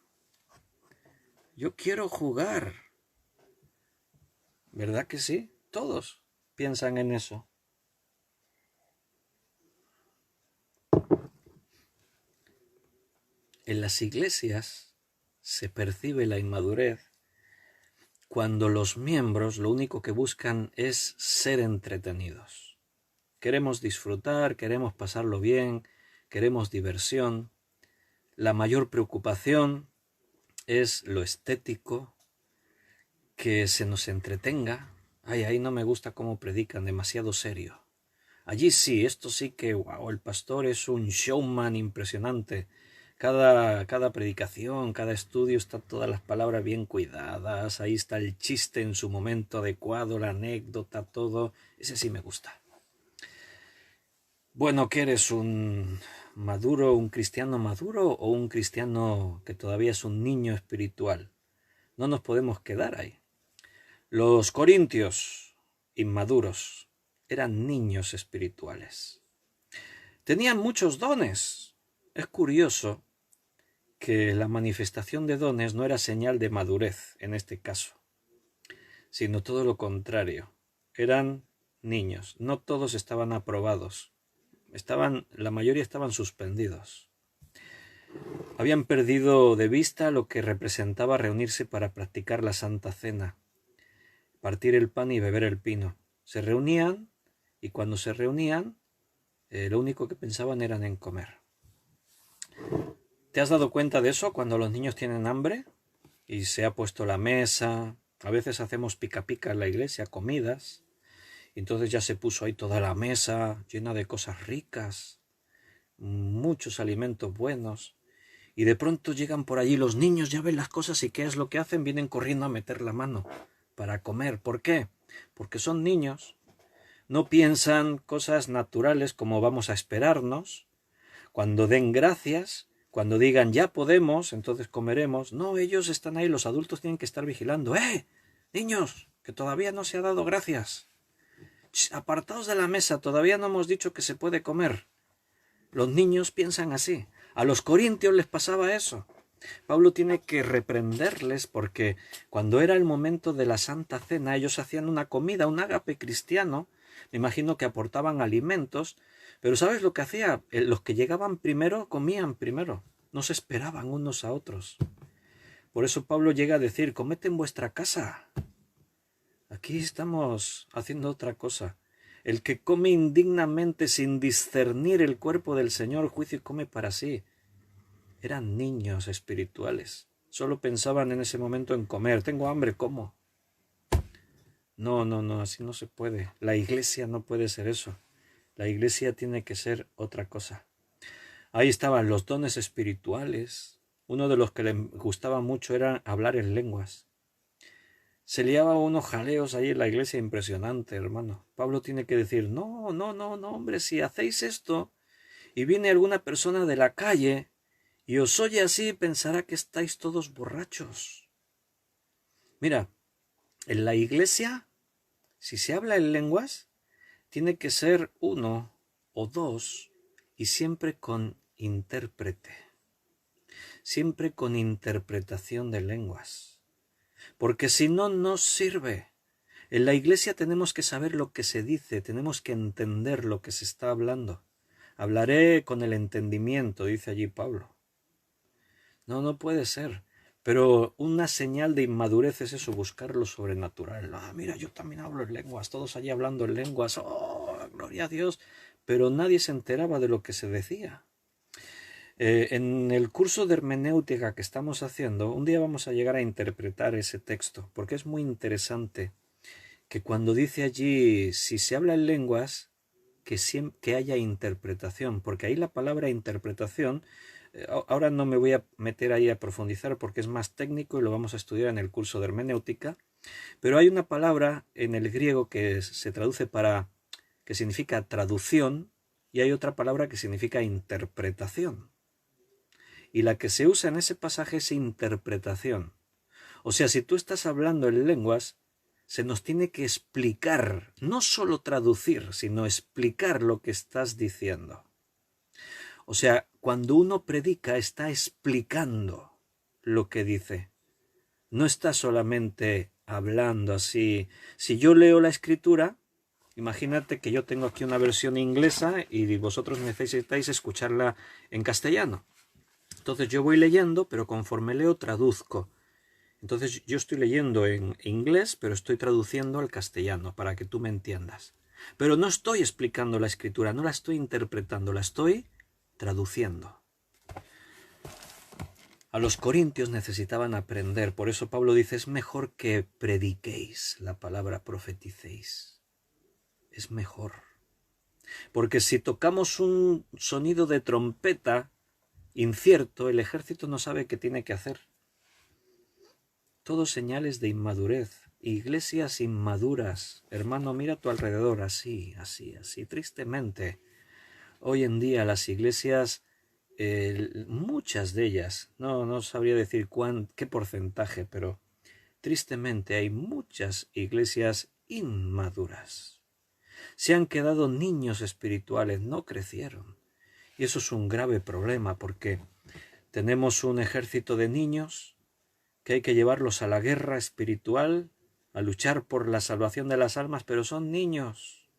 ¡Yo quiero jugar! ¿Verdad que sí? Todos piensan en eso. En las iglesias se percibe la inmadurez cuando los miembros lo único que buscan es ser entretenidos. Queremos disfrutar, queremos pasarlo bien, queremos diversión. La mayor preocupación es lo estético, que se nos entretenga. Ay, ahí no me gusta cómo predican, demasiado serio. Allí sí, esto sí que, wow, el pastor es un showman impresionante. Cada predicación, cada estudio, están todas las palabras bien cuidadas, ahí está el chiste en su momento adecuado, la anécdota, todo. Ese sí me gusta. Bueno, ¿qué eres? ¿Un maduro, un cristiano maduro o un cristiano que todavía es un niño espiritual? No nos podemos quedar ahí. Los corintios, inmaduros, eran niños espirituales. Tenían muchos dones. Es curioso que la manifestación de dones no era señal de madurez en este caso, sino todo lo contrario. Eran niños, no todos estaban aprobados. La mayoría estaban suspendidos. Habían perdido de vista lo que representaba reunirse para practicar la Santa Cena, partir el pan y beber el vino. Se reunían y cuando se reunían, lo único que pensaban era en comer. ¿Te has dado cuenta de eso cuando los niños tienen hambre y se ha puesto la mesa? A veces hacemos pica pica en la iglesia, comidas, y entonces ya se puso ahí toda la mesa llena de cosas ricas, muchos alimentos buenos, y de pronto llegan por allí los niños, ya ven las cosas y ¿qué es lo que hacen? Vienen corriendo a meter la mano para comer. ¿Por qué? Porque son niños, no piensan cosas naturales como vamos a esperarnos. Cuando den gracias, cuando digan ya podemos, entonces comeremos. No, ellos están ahí, los adultos tienen que estar vigilando. Niños, que todavía no se ha dado gracias. Apartaos de la mesa, todavía no hemos dicho que se puede comer. Los niños piensan así. A los corintios les pasaba eso. Pablo tiene que reprenderles porque cuando era el momento de la Santa Cena, ellos hacían una comida, un ágape cristiano. Me imagino que aportaban alimentos, pero ¿sabes lo que hacía? Los que llegaban primero comían primero, no se esperaban unos a otros. Por eso Pablo llega a decir, comed en vuestra casa. Aquí estamos haciendo otra cosa. El que come indignamente sin discernir el cuerpo del Señor, juicio come para sí. Eran niños espirituales. Solo pensaban en ese momento en comer. Tengo hambre, ¿cómo? No, así no se puede. La iglesia no puede ser eso. La iglesia tiene que ser otra cosa. Ahí estaban los dones espirituales. Uno de los que le gustaba mucho era hablar en lenguas. Se liaba unos jaleos ahí en la iglesia impresionante, hermano. Pablo tiene que decir, no, hombre, si hacéis esto y viene alguna persona de la calle y os oye así, pensará que estáis todos borrachos. Mira, en la iglesia, si se habla en lenguas, tiene que ser uno o dos y siempre con intérprete. Siempre con interpretación de lenguas. Porque si no, no sirve. En la iglesia tenemos que saber lo que se dice, tenemos que entender lo que se está hablando. Hablaré con el entendimiento, dice allí Pablo. No puede ser. Pero una señal de inmadurez es eso, buscar lo sobrenatural. Mira, yo también hablo en lenguas, todos allí hablando en lenguas. ¡Oh, gloria a Dios! Pero nadie se enteraba de lo que se decía. En el curso de hermenéutica que estamos haciendo, un día vamos a llegar a interpretar ese texto, porque es muy interesante que cuando dice allí, si se habla en lenguas, que haya interpretación, porque ahí la palabra interpretación, ahora no me voy a meter ahí a profundizar porque es más técnico y lo vamos a estudiar en el curso de hermenéutica, pero hay una palabra en el griego que se traduce que significa traducción, y hay otra palabra que significa interpretación. Y la que se usa en ese pasaje es interpretación. O sea, si tú estás hablando en lenguas, se nos tiene que explicar, no solo traducir, sino explicar lo que estás diciendo. O sea, cuando uno predica, está explicando lo que dice. No está solamente hablando así. Si yo leo la escritura, imagínate que yo tengo aquí una versión inglesa y vosotros necesitáis escucharla en castellano. Entonces yo voy leyendo, pero conforme leo traduzco. Entonces yo estoy leyendo en inglés, pero estoy traduciendo al castellano para que tú me entiendas. Pero no estoy explicando la escritura, no la estoy interpretando, la estoy traduciendo. A los corintios necesitaban aprender, por eso Pablo dice, es mejor que prediquéis la palabra, profeticéis. Es mejor. Porque si tocamos un sonido de trompeta incierto, el ejército no sabe qué tiene que hacer. Todo señales de inmadurez. Iglesias inmaduras. Hermano, mira a tu alrededor, así. Tristemente, hoy en día las iglesias, muchas de ellas, no sabría decir qué porcentaje, pero tristemente hay muchas iglesias inmaduras. Se han quedado niños espirituales, no crecieron. Y eso es un grave problema porque tenemos un ejército de niños que hay que llevarlos a la guerra espiritual, a luchar por la salvación de las almas, pero son niños.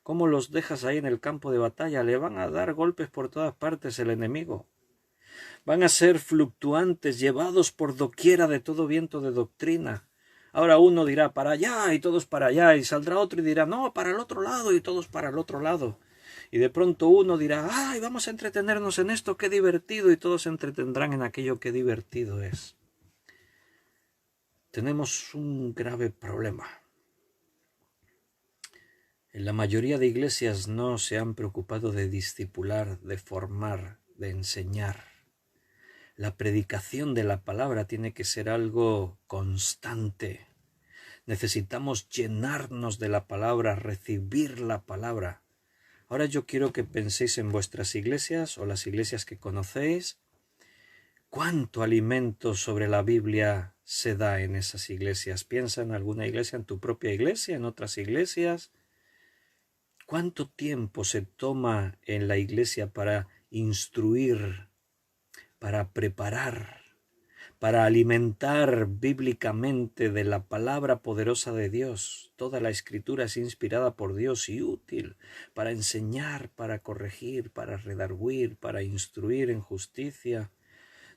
¿Cómo los dejas ahí en el campo de batalla? Le van a dar golpes por todas partes el enemigo. Van a ser fluctuantes, llevados por doquiera de todo viento de doctrina. Ahora uno dirá para allá y todos para allá, y saldrá otro y dirá no, para el otro lado y todos para el otro lado. Y de pronto uno dirá, ¡ay, vamos a entretenernos en esto, qué divertido! Y todos se entretendrán en aquello que divertido es. Tenemos un grave problema. En la mayoría de iglesias no se han preocupado de discipular, de formar, de enseñar. La predicación de la palabra tiene que ser algo constante. Necesitamos llenarnos de la palabra, recibir la palabra. Ahora yo quiero que penséis en vuestras iglesias o las iglesias que conocéis. ¿Cuánto alimento sobre la Biblia se da en esas iglesias? Piensa en alguna iglesia, en tu propia iglesia, en otras iglesias. ¿Cuánto tiempo se toma en la iglesia para instruir, para preparar, para alimentar bíblicamente de la palabra poderosa de Dios? Toda la Escritura es inspirada por Dios y útil para enseñar, para corregir, para redarguir, para instruir en justicia.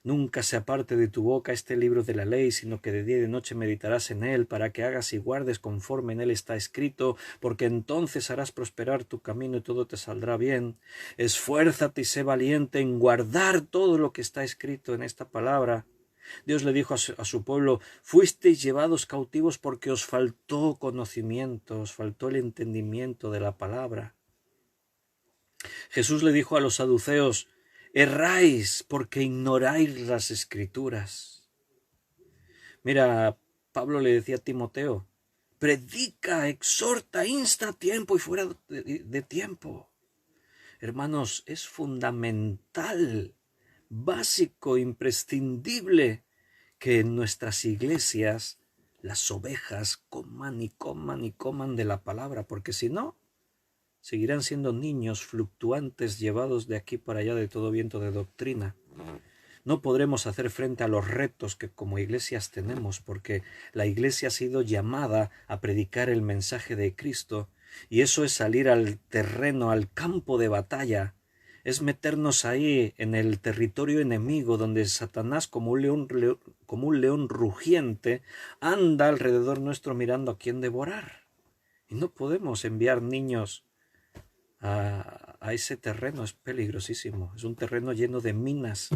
Nunca se aparte de tu boca este libro de la ley, sino que de día y de noche meditarás en él, para que hagas y guardes conforme en él está escrito, porque entonces harás prosperar tu camino y todo te saldrá bien. Esfuérzate y sé valiente en guardar todo lo que está escrito en esta palabra. Dios le dijo a su pueblo, fuisteis llevados cautivos porque os faltó conocimiento, os faltó el entendimiento de la palabra. Jesús le dijo a los saduceos, erráis porque ignoráis las Escrituras. Mira, Pablo le decía a Timoteo, predica, exhorta, insta a tiempo y fuera de tiempo. Hermanos, es fundamental, básico, imprescindible que en nuestras iglesias las ovejas coman y coman y coman de la palabra, porque si no, seguirán siendo niños fluctuantes llevados de aquí para allá de todo viento de doctrina. No podremos hacer frente a los retos que como iglesias tenemos, porque la iglesia ha sido llamada a predicar el mensaje de Cristo, y eso es salir al terreno, al campo de batalla, es meternos ahí en el territorio enemigo donde Satanás como un león rugiente anda alrededor nuestro mirando a quién devorar. Y no podemos enviar niños a ese terreno, es peligrosísimo, es un terreno lleno de minas,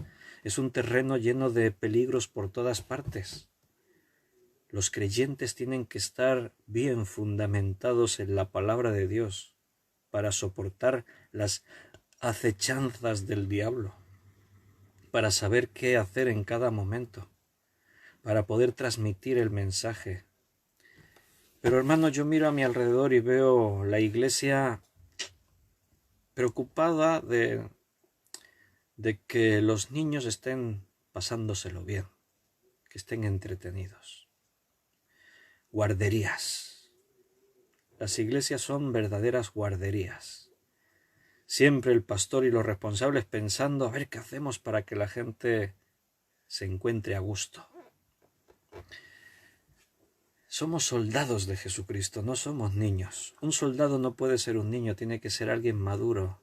es un terreno lleno de peligros por todas partes. Los creyentes tienen que estar bien fundamentados en la palabra de Dios para soportar las acechanzas del diablo, para saber qué hacer en cada momento, para poder transmitir el mensaje. Pero hermano, yo miro a mi alrededor y veo la iglesia preocupada de que los niños estén pasándoselo bien, que estén entretenidos. Guarderías. Las iglesias son verdaderas guarderías. Siempre el pastor y los responsables pensando a ver qué hacemos para que la gente se encuentre a gusto. Somos soldados de Jesucristo, no somos niños. Un soldado no puede ser un niño, tiene que ser alguien maduro,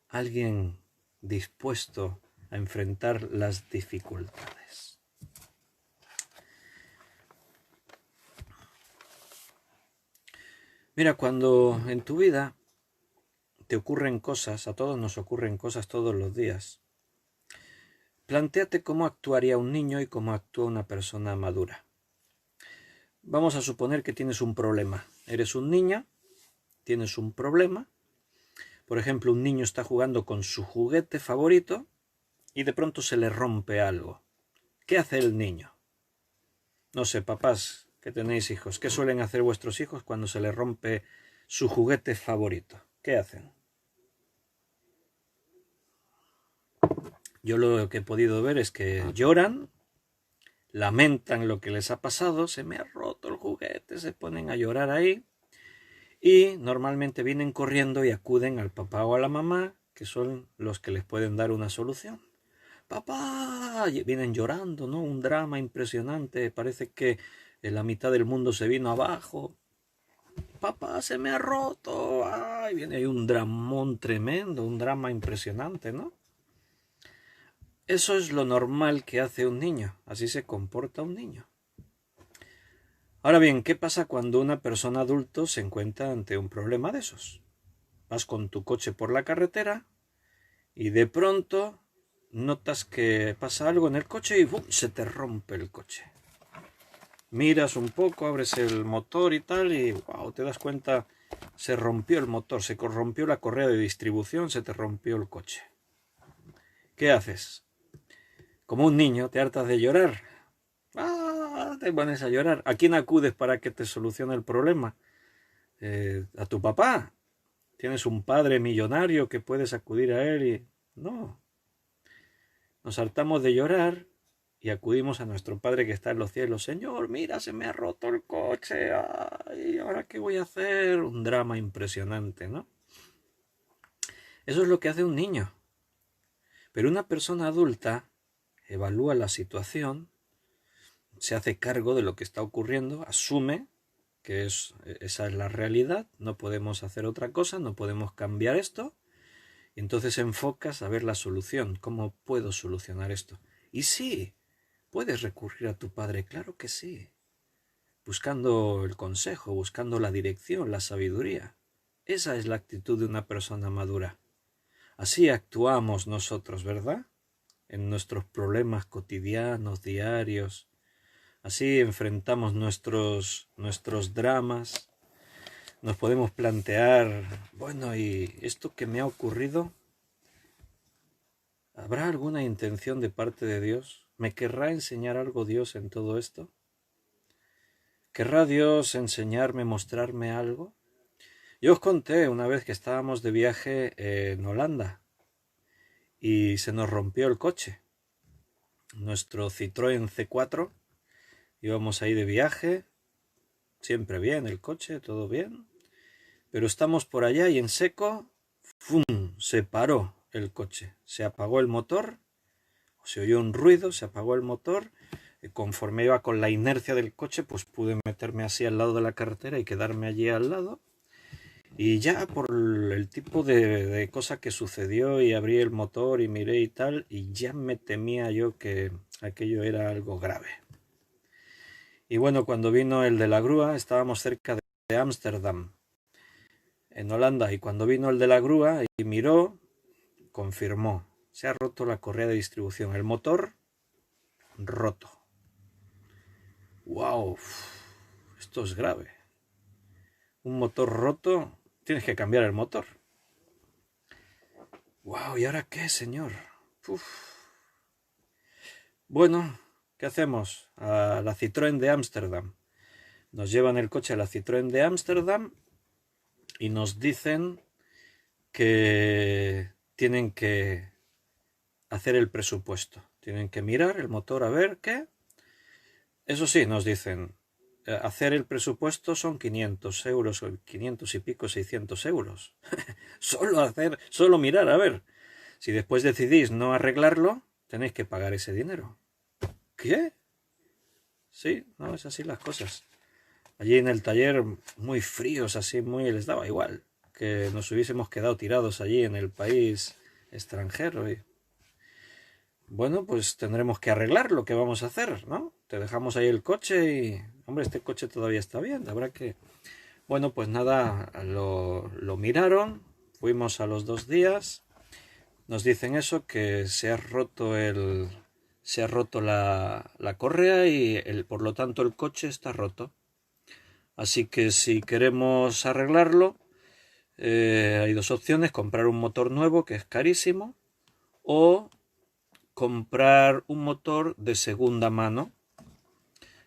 alguien dispuesto a enfrentar las dificultades. Mira, cuando en tu vida te ocurren cosas, a todos nos ocurren cosas todos los días, plantéate cómo actuaría un niño y cómo actúa una persona madura. Vamos a suponer que tienes un problema. Eres un niño, tienes un problema. Por ejemplo, un niño está jugando con su juguete favorito y de pronto se le rompe algo. ¿Qué hace el niño? No sé, papás que tenéis hijos, ¿qué suelen hacer vuestros hijos cuando se les rompe su juguete favorito? ¿Qué hacen? Yo lo que he podido ver es que lloran, lamentan lo que les ha pasado, se me ha roto el juguete, se ponen a llorar ahí y normalmente vienen corriendo y acuden al papá o a la mamá, que son los que les pueden dar una solución. ¡Papá! Vienen llorando, ¿no? Un drama impresionante, parece que la mitad del mundo se vino abajo. ¡Papá, se me ha roto! ¡Ay! Viene ahí un dramón tremendo, un drama impresionante, ¿no? Eso es lo normal que hace un niño, así se comporta un niño. Ahora bien, ¿qué pasa cuando una persona adulta se encuentra ante un problema de esos? vas con tu coche por la carretera y de pronto notas que pasa algo en el coche y ¡bum!, se te rompe el coche. Miras un poco, abres el motor y tal y wow, te das cuenta, se rompió el motor, se rompió la correa de distribución, se te rompió el coche. ¿Qué haces? Como un niño, te hartas de llorar. ¡Ah! Te pones a llorar. ¿A quién acudes para que te solucione el problema? ¿A tu papá? ¿Tienes un padre millonario que puedes acudir a él? Y no. Nos hartamos de llorar y acudimos a nuestro Padre que está en los cielos. Señor, mira, se me ha roto el coche. Ay, ¿ahora qué voy a hacer? Un drama impresionante, ¿no? Eso es lo que hace un niño. Pero una persona adulta evalúa la situación, se hace cargo de lo que está ocurriendo, asume que esa es la realidad, no podemos hacer otra cosa, no podemos cambiar esto, y entonces enfocas a ver la solución, ¿cómo puedo solucionar esto? Y sí, puedes recurrir a tu padre, claro que sí, buscando el consejo, buscando la dirección, la sabiduría. Esa es la actitud de una persona madura. Así actuamos nosotros, ¿verdad? En nuestros problemas cotidianos, diarios. Así enfrentamos nuestros dramas. Nos podemos plantear, bueno, ¿y esto que me ha ocurrido? ¿Habrá alguna intención de parte de Dios? ¿Me querrá enseñar algo Dios en todo esto? ¿Querrá Dios enseñarme, mostrarme algo? Yo os conté una vez que estábamos de viaje en Holanda y se nos rompió el coche. Nuestro Citroën C4, íbamos ahí de viaje, siempre bien el coche, todo bien, pero estamos por allá y en seco, ¡fum!, se paró el coche, se apagó el motor, se oyó un ruido, se apagó el motor, y conforme iba con la inercia del coche, pues pude meterme así al lado de la carretera y quedarme allí al lado. Y ya por el tipo de cosa que sucedió y abrí el motor y miré y tal, y ya me temía yo que aquello era algo grave. Y bueno, cuando vino el de la grúa, estábamos cerca de Ámsterdam, en Holanda, y cuando vino el de la grúa y miró, confirmó, se ha roto la correa de distribución, el motor roto. ¡Wow! Esto es grave. Un motor roto, tienes que cambiar el motor. ¡Wow! ¿Y ahora qué, señor? Uf. Bueno, ¿qué hacemos? A la Citroën de Ámsterdam. Nos llevan el coche a la Citroën de Ámsterdam y nos dicen que tienen que hacer el presupuesto. Tienen que mirar el motor a ver qué. Eso sí, nos dicen, hacer el presupuesto son 500 euros, 500 y pico, 600 euros. Solo mirar, a ver. Si después decidís no arreglarlo, tenéis que pagar ese dinero. ¿Qué? Sí, no, es así las cosas. Allí en el taller, muy fríos, así, les daba igual que nos hubiésemos quedado tirados allí en el país extranjero. Y bueno, pues tendremos que arreglar lo que vamos a hacer, ¿no? Te dejamos ahí el coche y, hombre, este coche todavía está bien, habrá que... Bueno, pues nada, lo miraron, fuimos a los 2 días, nos dicen eso, que se ha roto la correa y por lo tanto el coche está roto. Así que si queremos arreglarlo, hay 2 opciones: comprar un motor nuevo, que es carísimo, o comprar un motor de segunda mano.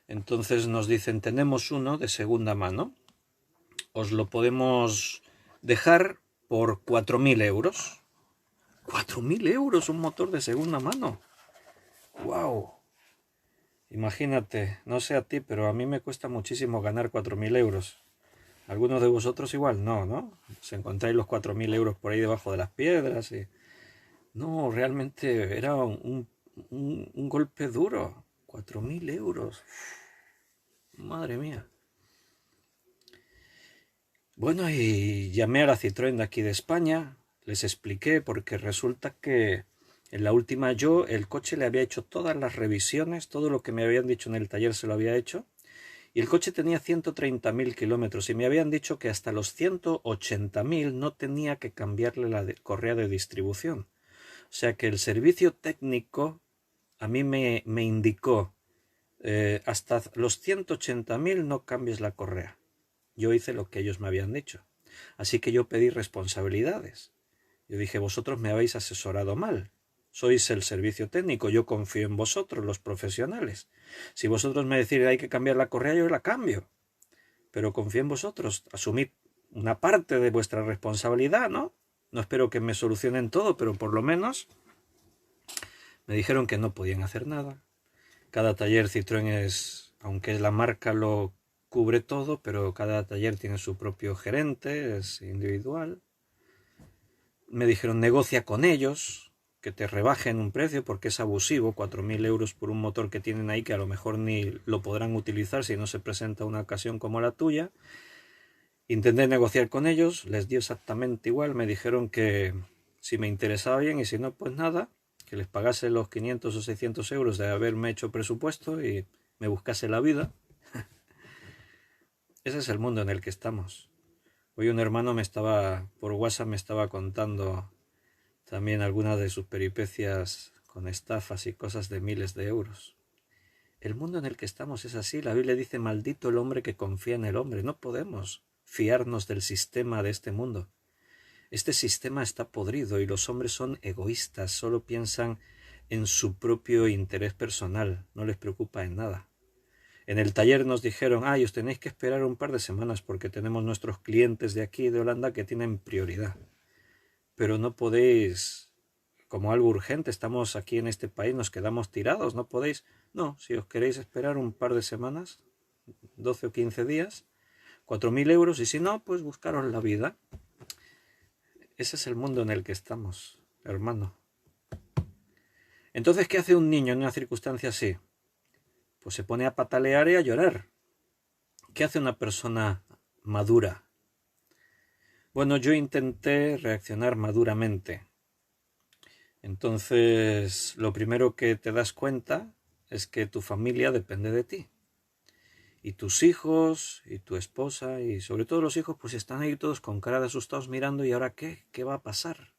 Entonces nos dicen, tenemos uno de segunda mano, os lo podemos dejar por 4.000 euros. 4.000 euros un motor de segunda mano. ¡Wow! Imagínate, no sé a ti, pero a mí me cuesta muchísimo ganar 4.000 euros. Algunos de vosotros igual no. Os encontráis los 4.000 euros por ahí debajo de las piedras y... No, realmente era un golpe duro. 4.000 euros. Madre mía. Bueno, y llamé a la Citroën de aquí de España, les expliqué, porque resulta que en la última el coche le había hecho todas las revisiones, todo lo que me habían dicho en el taller se lo había hecho, Y el coche tenía 130.000 kilómetros y me habían dicho que hasta los 180.000 no tenía que cambiarle la correa de distribución. O sea que el servicio técnico a mí me indicó, hasta los 180.000 no cambies la correa. Yo hice lo que ellos me habían dicho. Así que yo pedí responsabilidades. Yo dije, vosotros me habéis asesorado mal. Sois el servicio técnico, yo confío en vosotros, los profesionales. Si vosotros me decís que hay que cambiar la correa, yo la cambio. Pero confío en vosotros, asumid una parte de vuestra responsabilidad, ¿no? No espero que me solucionen todo, pero por lo menos me dijeron que no podían hacer nada. Cada taller Citroën es, aunque la marca lo cubre todo, pero cada taller tiene su propio gerente, es individual. Me dijeron, negocia con ellos, que te rebajen un precio porque es abusivo, 4.000 euros por un motor que tienen ahí que a lo mejor ni lo podrán utilizar si no se presenta una ocasión como la tuya. Intenté negociar con ellos, les dio exactamente igual, me dijeron que si me interesaba bien y si no, pues nada, que les pagase los 500 o 600 euros de haberme hecho presupuesto y me buscase la vida. Ese es el mundo en el que estamos. Hoy un hermano por WhatsApp me estaba contando también algunas de sus peripecias con estafas y cosas de miles de euros. El mundo en el que estamos es así. La Biblia dice, maldito el hombre que confía en el hombre. No podemos fiarnos del sistema de este mundo. Este sistema está podrido y los hombres son egoístas, solo piensan en su propio interés personal, no les preocupa en nada. En el taller nos dijeron, os tenéis que esperar un par de semanas porque tenemos nuestros clientes de aquí, de Holanda, que tienen prioridad. Pero no podéis, como algo urgente, estamos aquí en este país, nos quedamos tirados, no podéis. No, si os queréis esperar un par de semanas, 12 o 15 días, 4.000 euros, y si no, pues buscaros la vida. Ese es el mundo en el que estamos, hermano. Entonces, ¿qué hace un niño en una circunstancia así? Pues se pone a patalear y a llorar. ¿Qué hace una persona madura? Bueno, yo intenté reaccionar maduramente. Entonces, lo primero que te das cuenta es que tu familia depende de ti. Y tus hijos, y tu esposa, y sobre todo los hijos, pues están ahí todos con cara de asustados mirando, ¿y ahora qué? ¿Qué va a pasar?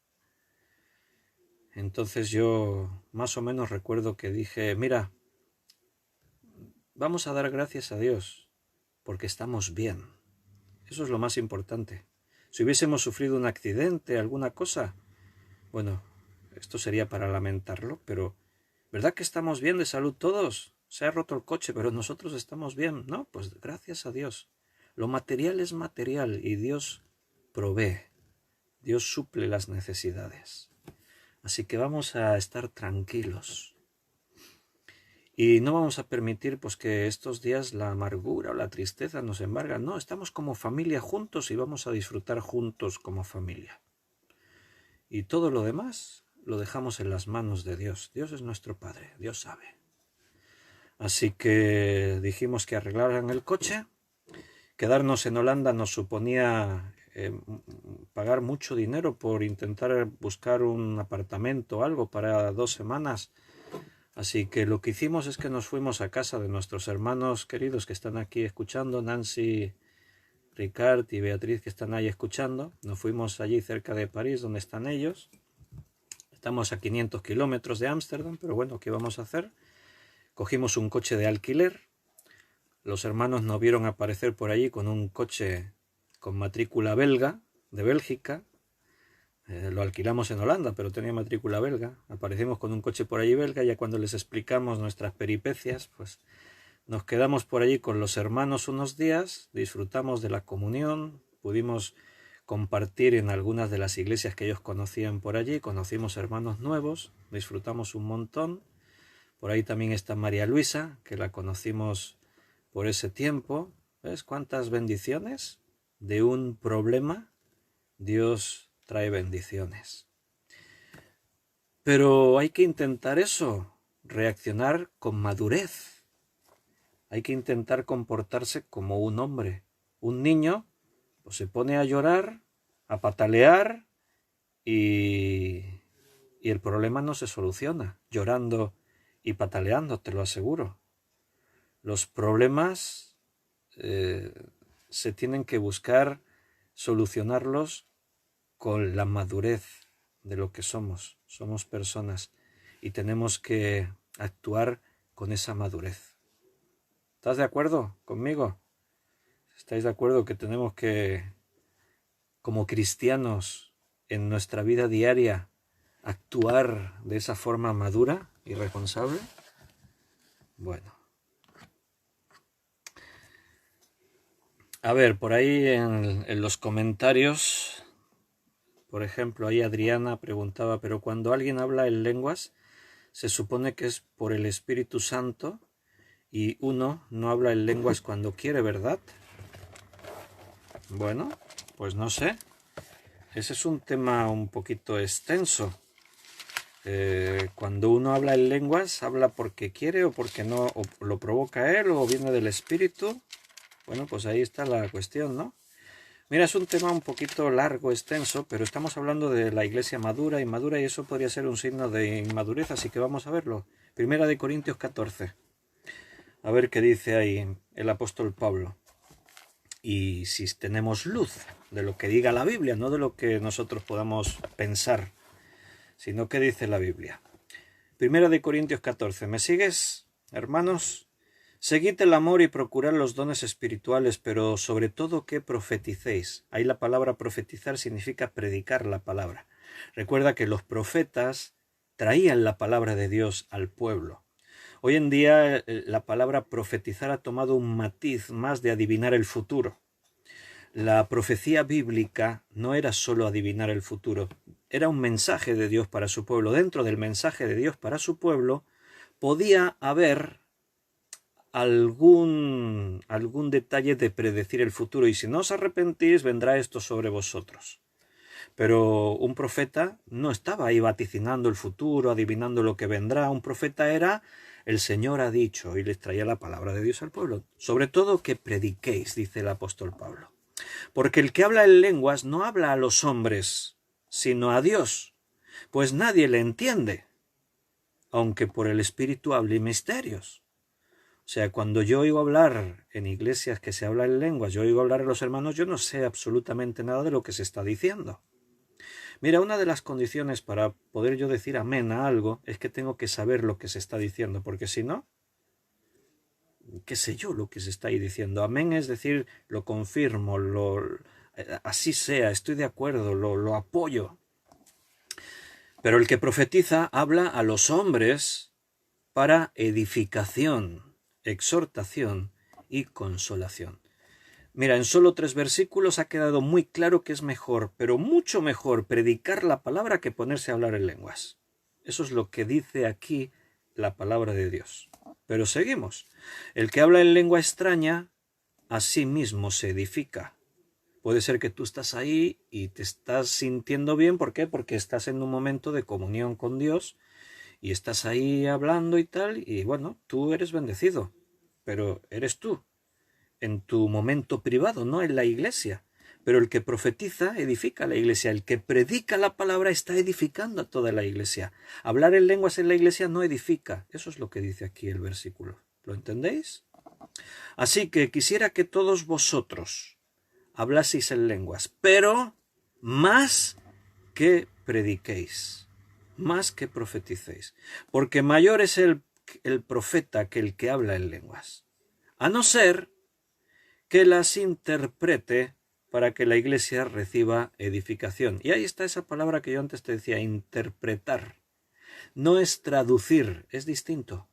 Entonces yo más o menos recuerdo que dije, mira, vamos a dar gracias a Dios, porque estamos bien. Eso es lo más importante. Si hubiésemos sufrido un accidente, alguna cosa, bueno, esto sería para lamentarlo, pero ¿verdad que estamos bien de salud todos? Se ha roto el coche, pero nosotros estamos bien, ¿no? Pues gracias a Dios. Lo material es material y Dios provee. Dios suple las necesidades. Así que vamos a estar tranquilos. Y no vamos a permitir pues que estos días la amargura o la tristeza nos embargan. No, estamos como familia juntos y vamos a disfrutar juntos como familia. Y todo lo demás lo dejamos en las manos de Dios. Dios es nuestro Padre, Dios sabe. Así que dijimos que arreglaran el coche. Quedarnos en Holanda nos suponía pagar mucho dinero por intentar buscar un apartamento o algo para 2 semanas. Así que lo que hicimos es que nos fuimos a casa de nuestros hermanos queridos que están aquí escuchando, Nancy, Ricard y Beatriz, que están ahí escuchando. Nos fuimos allí cerca de París, donde están ellos. Estamos a 500 kilómetros de Ámsterdam, pero bueno, ¿qué vamos a hacer? Cogimos un coche de alquiler. Los hermanos nos vieron aparecer por allí con un coche con matrícula belga, de Bélgica. Lo alquilamos en Holanda, pero tenía matrícula belga. Aparecimos con un coche por allí belga, ya cuando les explicamos nuestras peripecias, pues nos quedamos por allí con los hermanos unos días, disfrutamos de la comunión, pudimos compartir en algunas de las iglesias que ellos conocían por allí, conocimos hermanos nuevos, disfrutamos un montón. Por ahí también está María Luisa, que la conocimos por ese tiempo. ¿Ves cuántas bendiciones? De un problema, Dios trae bendiciones. Pero hay que intentar eso, reaccionar con madurez. Hay que intentar comportarse como un hombre. Un niño pues se pone a llorar, a patalear y el problema no se soluciona llorando y pataleando, te lo aseguro. Los problemas se tienen que buscar solucionarlos con la madurez de lo que somos. Somos personas y tenemos que actuar con esa madurez. ¿Estás de acuerdo conmigo? ¿Estáis de acuerdo que tenemos que, como cristianos, en nuestra vida diaria, actuar de esa forma madura y responsable? Bueno. A ver, por ahí en los comentarios, por ejemplo, ahí Adriana preguntaba, pero cuando alguien habla en lenguas, se supone que es por el Espíritu Santo y uno no habla en lenguas cuando quiere, ¿verdad? Bueno, pues no sé. Ese es un tema un poquito extenso. Cuando uno habla en lenguas, habla porque quiere o porque no, o lo provoca él o viene del Espíritu. Bueno, pues ahí está la cuestión, ¿no? Mira, es un tema un poquito largo, extenso, pero estamos hablando de la iglesia madura, inmadura, y eso podría ser un signo de inmadurez, así que vamos a verlo. Primera de Corintios 14. A ver qué dice ahí el apóstol Pablo. Y si tenemos luz de lo que diga la Biblia, no de lo que nosotros podamos pensar, sino qué dice la Biblia. Primera de Corintios 14. ¿Me sigues, hermanos? Seguid el amor y procurad los dones espirituales, pero sobre todo que profeticéis. Ahí la palabra profetizar significa predicar la palabra. Recuerda que los profetas traían la palabra de Dios al pueblo. Hoy en día la palabra profetizar ha tomado un matiz más de adivinar el futuro. La profecía bíblica no era solo adivinar el futuro, era un mensaje de Dios para su pueblo. Dentro del mensaje de Dios para su pueblo podía haber algún detalle de predecir el futuro, y si no os arrepentís vendrá esto sobre vosotros. Pero un profeta no estaba ahí vaticinando el futuro, adivinando lo que vendrá. Un profeta era el Señor ha dicho, y les traía la palabra de Dios al pueblo. Sobre todo que prediquéis, dice el apóstol Pablo. Porque el que habla en lenguas no habla a los hombres, sino a Dios, pues nadie le entiende, aunque por el Espíritu hable misterios. O sea, cuando yo oigo hablar en iglesias que se habla en lenguas, yo oigo hablar a los hermanos, yo no sé absolutamente nada de lo que se está diciendo. Mira, una de las condiciones para poder yo decir amén a algo es que tengo que saber lo que se está diciendo, porque si no, qué sé yo lo que se está ahí diciendo. Amén es decir, lo confirmo, así sea, estoy de acuerdo, lo apoyo. Pero el que profetiza habla a los hombres para edificación, exhortación y consolación. Mira, en solo 3 versículos ha quedado muy claro que es mejor, pero mucho mejor predicar la palabra que ponerse a hablar en lenguas. Eso es lo que dice aquí la palabra de Dios. Pero seguimos. El que habla en lengua extraña, a sí mismo se edifica. Puede ser que tú estás ahí y te estás sintiendo bien. ¿Por qué? Porque estás en un momento de comunión con Dios y estás ahí hablando y tal, y bueno, tú eres bendecido, pero eres tú, en tu momento privado, no en la iglesia. Pero el que profetiza edifica a la iglesia, el que predica la palabra está edificando a toda la iglesia. Hablar en lenguas en la iglesia no edifica. Eso es lo que dice aquí el versículo. ¿Lo entendéis? Así que quisiera que todos vosotros hablaseis en lenguas, pero más que prediquéis, más que profeticéis, porque mayor es el profeta que el que habla en lenguas, a no ser que las interprete para que la iglesia reciba edificación. Y ahí está esa palabra que yo antes te decía, interpretar. No es traducir, es distinto.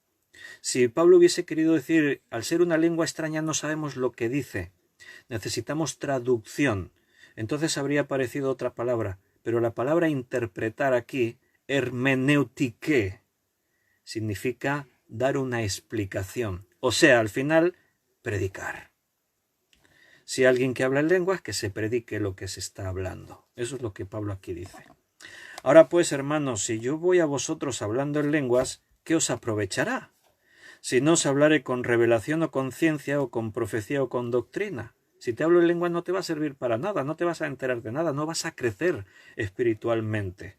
Si Pablo hubiese querido decir, al ser una lengua extraña no sabemos lo que dice, necesitamos traducción, entonces habría aparecido otra palabra. Pero la palabra interpretar aquí, hermeneutiqué, significa dar una explicación. O sea, al final, predicar. Si alguien que habla en lenguas, que se predique lo que se está hablando. Eso es lo que Pablo aquí dice. Ahora pues, hermanos, si yo voy a vosotros hablando en lenguas, ¿qué os aprovechará? Si no os hablaré con revelación o con ciencia o con profecía o con doctrina. Si te hablo en lenguas no te va a servir para nada, no te vas a enterar de nada, no vas a crecer espiritualmente.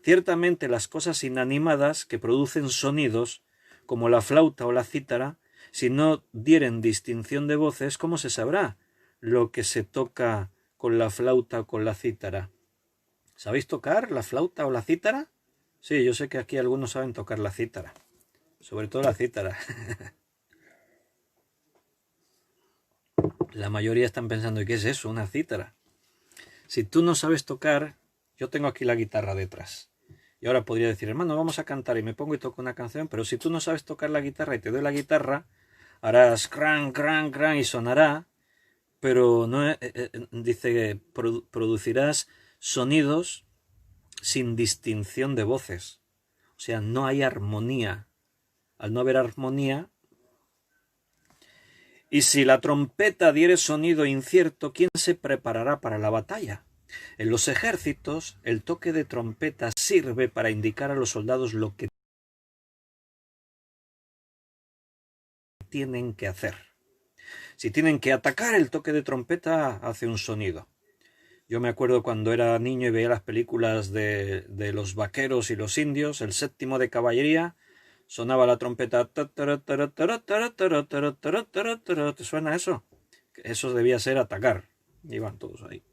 Ciertamente las cosas inanimadas que producen sonidos, como la flauta o la cítara, Si no dieren distinción de voces, ¿cómo se sabrá lo que se toca con la flauta o con la cítara? ¿Sabéis tocar la flauta o la cítara? Sí, yo sé que aquí algunos saben tocar la cítara, sobre todo la cítara. La mayoría están pensando, ¿y qué es eso? Una cítara. Si tú no sabes tocar, yo tengo aquí la guitarra detrás. Y ahora podría decir, hermano, vamos a cantar y me pongo y toco una canción, pero si tú no sabes tocar la guitarra y te doy la guitarra, harás cran, cran, cran y sonará, pero no dice que producirás sonidos sin distinción de voces. O sea, no hay armonía. Al no haber armonía, y si la trompeta diere sonido incierto, ¿quién se preparará para la batalla? En los ejércitos, el toque de trompeta sirve para indicar a los soldados lo que tienen que hacer. Si tienen que atacar, el toque de trompeta hace un sonido. Yo me acuerdo cuando era niño y veía las películas de los vaqueros y los indios, el séptimo de caballería, sonaba la trompeta. ¿Te suena eso? Eso debía ser atacar. Iban todos ahí.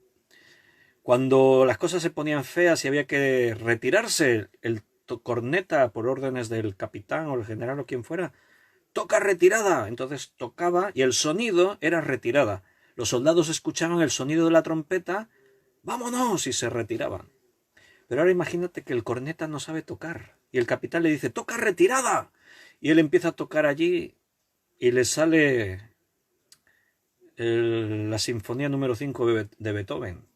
Cuando las cosas se ponían feas y había que retirarse, el corneta, por órdenes del capitán o el general o quien fuera, toca retirada. Entonces tocaba y el sonido era retirada. Los soldados escuchaban el sonido de la trompeta, ¡vámonos! Y se retiraban. Pero ahora imagínate que el corneta no sabe tocar y el capitán le dice, ¡toca retirada! Y él empieza a tocar allí y le sale la sinfonía número 5 de Beethoven.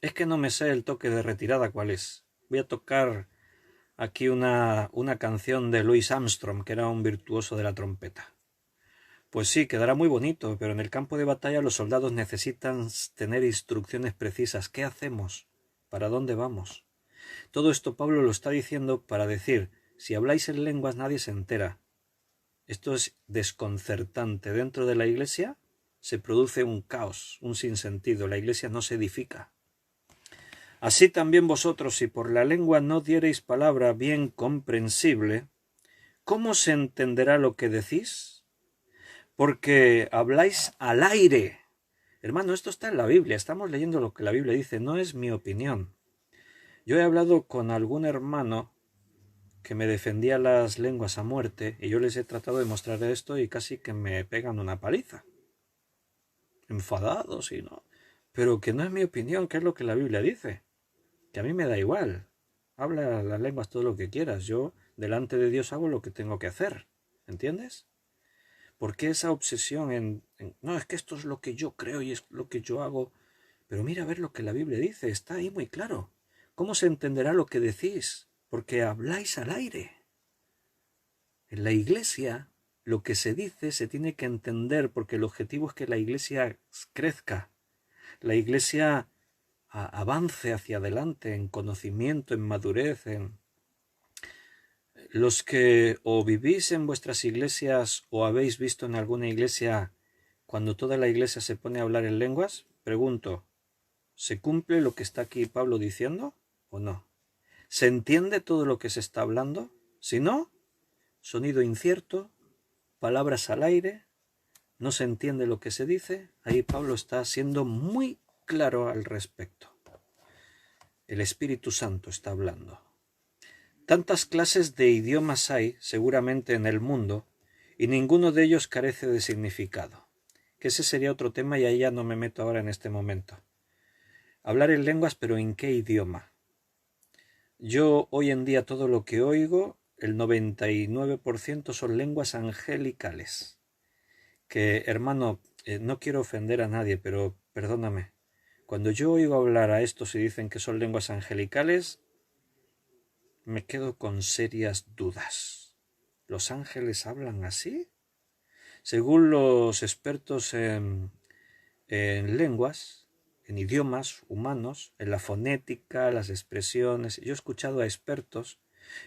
Es que no me sé el toque de retirada cuál es. Voy a tocar aquí una canción de Louis Armstrong, que era un virtuoso de la trompeta. Pues sí, quedará muy bonito, pero en el campo de batalla los soldados necesitan tener instrucciones precisas. ¿Qué hacemos? ¿Para dónde vamos? Todo esto Pablo lo está diciendo para decir, si habláis en lenguas nadie se entera. Esto es desconcertante. Dentro de la iglesia se produce un caos, un sinsentido. La iglesia no se edifica. Así también vosotros, si por la lengua no diereis palabra bien comprensible, ¿cómo se entenderá lo que decís? Porque habláis al aire. Hermano, esto está en la Biblia, estamos leyendo lo que la Biblia dice, no es mi opinión. Yo he hablado con algún hermano que me defendía las lenguas a muerte y yo les he tratado de mostrar esto y casi que me pegan una paliza. Enfadados y no. Pero que no es mi opinión, que es lo que la Biblia dice. Que a mí me da igual. Habla las lenguas todo lo que quieras. Yo delante de Dios hago lo que tengo que hacer. ¿Entiendes? ¿Por qué esa obsesión no, es que esto es lo que yo creo y es lo que yo hago? Pero mira a ver lo que la Biblia dice. Está ahí muy claro. ¿Cómo se entenderá lo que decís? Porque habláis al aire. En la iglesia lo que se dice se tiene que entender porque el objetivo es que la iglesia crezca. La iglesia avance hacia adelante en conocimiento, en madurez, los que o vivís en vuestras iglesias o habéis visto en alguna iglesia cuando toda la iglesia se pone a hablar en lenguas, pregunto, ¿se cumple lo que está aquí Pablo diciendo o no? ¿Se entiende todo lo que se está hablando? Si no, sonido incierto, palabras al aire, no se entiende lo que se dice, ahí Pablo está siendo muy claro al respecto. El Espíritu Santo está hablando. Tantas clases de idiomas hay, seguramente, en el mundo, y ninguno de ellos carece de significado. Que ese sería otro tema y ahí ya no me meto ahora en este momento. Hablar en lenguas, pero ¿en qué idioma? Yo hoy en día todo lo que oigo, el 99% son lenguas angelicales. Que, hermano, no quiero ofender a nadie, pero perdóname. Cuando yo oigo hablar a estos y dicen que son lenguas angelicales, me quedo con serias dudas. ¿Los ángeles hablan así? Según los expertos en lenguas, en idiomas humanos, en la fonética, las expresiones, yo he escuchado a expertos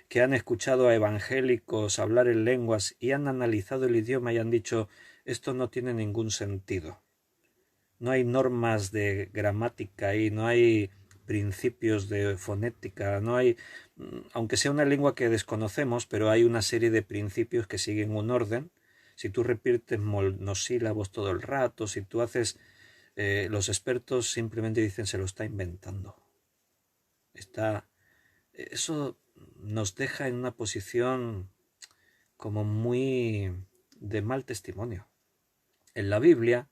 que han escuchado a evangélicos hablar en lenguas y han analizado el idioma y han dicho, esto no tiene ningún sentido. No hay normas de gramática ahí, no hay principios de fonética, no hay, aunque sea una lengua que desconocemos, pero hay una serie de principios que siguen un orden. Si tú repites monosílabos todo el rato, si tú haces... los expertos simplemente dicen se lo está inventando. Eso nos deja en una posición como muy de mal testimonio. En la Biblia,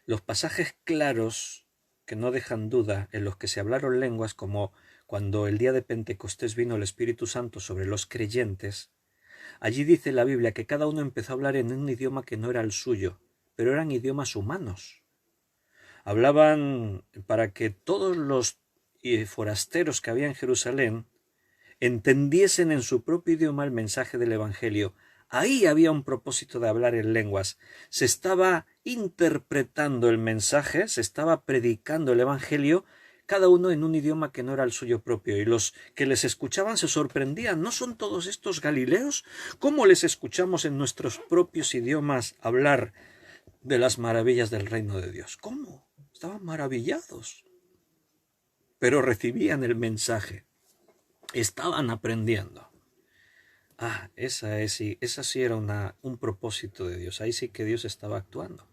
los pasajes claros que no dejan duda en los que se hablaron lenguas, como cuando el día de Pentecostés vino el Espíritu Santo sobre los creyentes, allí dice la Biblia que cada uno empezó a hablar en un idioma que no era el suyo, pero eran idiomas humanos. Hablaban para que todos los forasteros que había en Jerusalén entendiesen en su propio idioma el mensaje del Evangelio. Ahí había un propósito de hablar en lenguas. Se estaba interpretando el mensaje, se estaba predicando el Evangelio, cada uno en un idioma que no era el suyo propio. Y los que les escuchaban se sorprendían. ¿No son todos estos galileos? ¿Cómo les escuchamos en nuestros propios idiomas hablar de las maravillas del reino de Dios? ¿Cómo? Estaban maravillados. Pero recibían el mensaje. Estaban aprendiendo. Esa sí era un propósito de Dios. Ahí sí que Dios estaba actuando.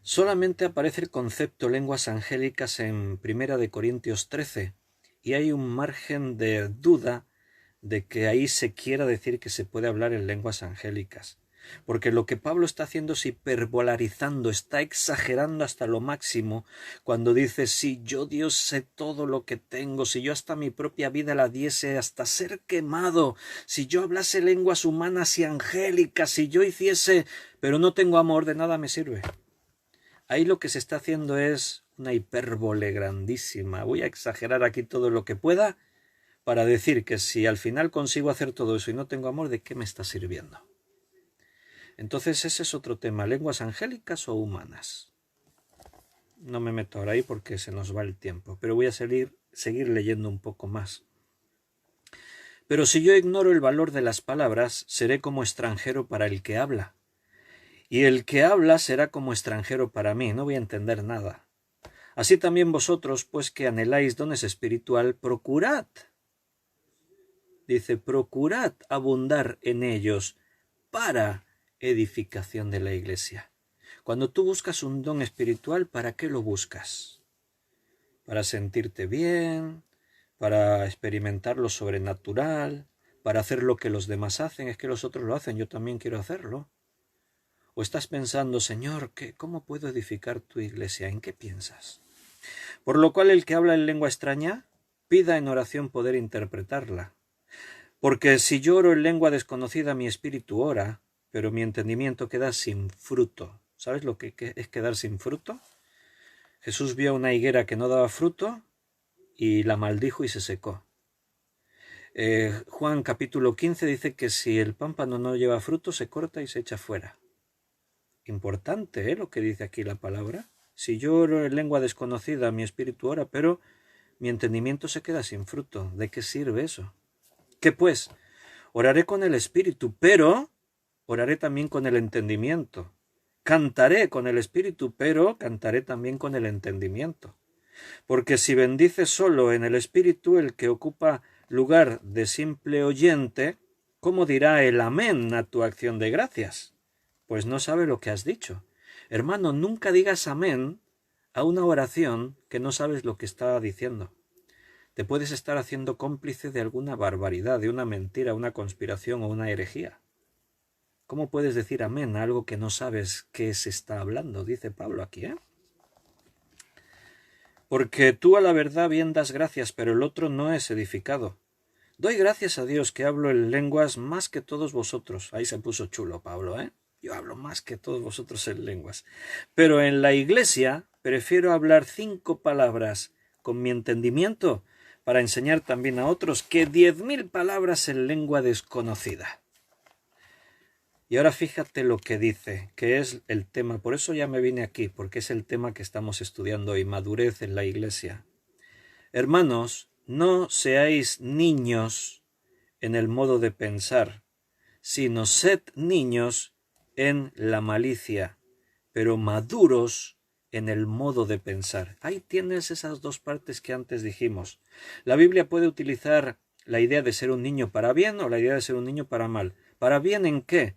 Solamente aparece el concepto lenguas angélicas en 1 Corintios 13 y hay un margen de duda de que ahí se quiera decir que se puede hablar en lenguas angélicas. Porque lo que Pablo está haciendo es hiperbolarizando, está exagerando hasta lo máximo cuando dice, si yo Dios sé todo lo que tengo, si yo hasta mi propia vida la diese hasta ser quemado, si yo hablase lenguas humanas y angélicas, si yo hiciese, pero no tengo amor, de nada me sirve. Ahí lo que se está haciendo es una hipérbole grandísima. Voy a exagerar aquí todo lo que pueda para decir que si al final consigo hacer todo eso y no tengo amor, ¿de qué me está sirviendo? Entonces ese es otro tema, lenguas angélicas o humanas. No me meto ahora ahí porque se nos va el tiempo, pero voy a seguir leyendo un poco más. Pero si yo ignoro el valor de las palabras, seré como extranjero para el que habla. Y el que habla será como extranjero para mí, no voy a entender nada. Así también vosotros, pues que anheláis dones espiritual, procurad. Dice, procurad abundar en ellos para edificación de la iglesia. Cuando tú buscas un don espiritual, ¿para qué lo buscas? Para sentirte bien, para experimentar lo sobrenatural, para hacer lo que los demás hacen. Es que los otros lo hacen, yo también quiero hacerlo. ¿O estás pensando, Señor, cómo puedo edificar tu iglesia? ¿En qué piensas? Por lo cual el que habla en lengua extraña, pida en oración poder interpretarla. Porque si yo oro en lengua desconocida, mi espíritu ora, pero mi entendimiento queda sin fruto. ¿Sabes lo que es quedar sin fruto? Jesús vio una higuera que no daba fruto y la maldijo y se secó. Juan capítulo 15 dice que si el pámpano no lleva fruto, se corta y se echa fuera. Importante, lo que dice aquí la palabra. Si yo oro en lengua desconocida, mi espíritu ora, pero mi entendimiento se queda sin fruto. ¿De qué sirve eso? ¿Qué pues? Oraré con el espíritu, pero oraré también con el entendimiento. Cantaré con el espíritu, pero cantaré también con el entendimiento. Porque si bendice solo en el espíritu el que ocupa lugar de simple oyente, ¿cómo dirá el amén a tu acción de gracias? Pues no sabe lo que has dicho. Hermano, nunca digas amén a una oración que no sabes lo que está diciendo. Te puedes estar haciendo cómplice de alguna barbaridad, de una mentira, una conspiración o una herejía. ¿Cómo puedes decir amén a algo que no sabes qué se está hablando? Dice Pablo aquí, Porque tú a la verdad bien das gracias, pero el otro no es edificado. Doy gracias a Dios que hablo en lenguas más que todos vosotros. Ahí se puso chulo Pablo, Yo hablo más que todos vosotros en lenguas. Pero en la iglesia prefiero hablar 5 palabras con mi entendimiento para enseñar también a otros que 10.000 palabras en lengua desconocida. Y ahora fíjate lo que dice, que es el tema, por eso ya me vine aquí, porque es el tema que estamos estudiando hoy, madurez en la iglesia. Hermanos, no seáis niños en el modo de pensar, sino sed niños en la malicia, pero maduros en el modo de pensar. Ahí tienes esas dos partes que antes dijimos. La Biblia puede utilizar la idea de ser un niño para bien o la idea de ser un niño para mal. ¿Para bien en qué?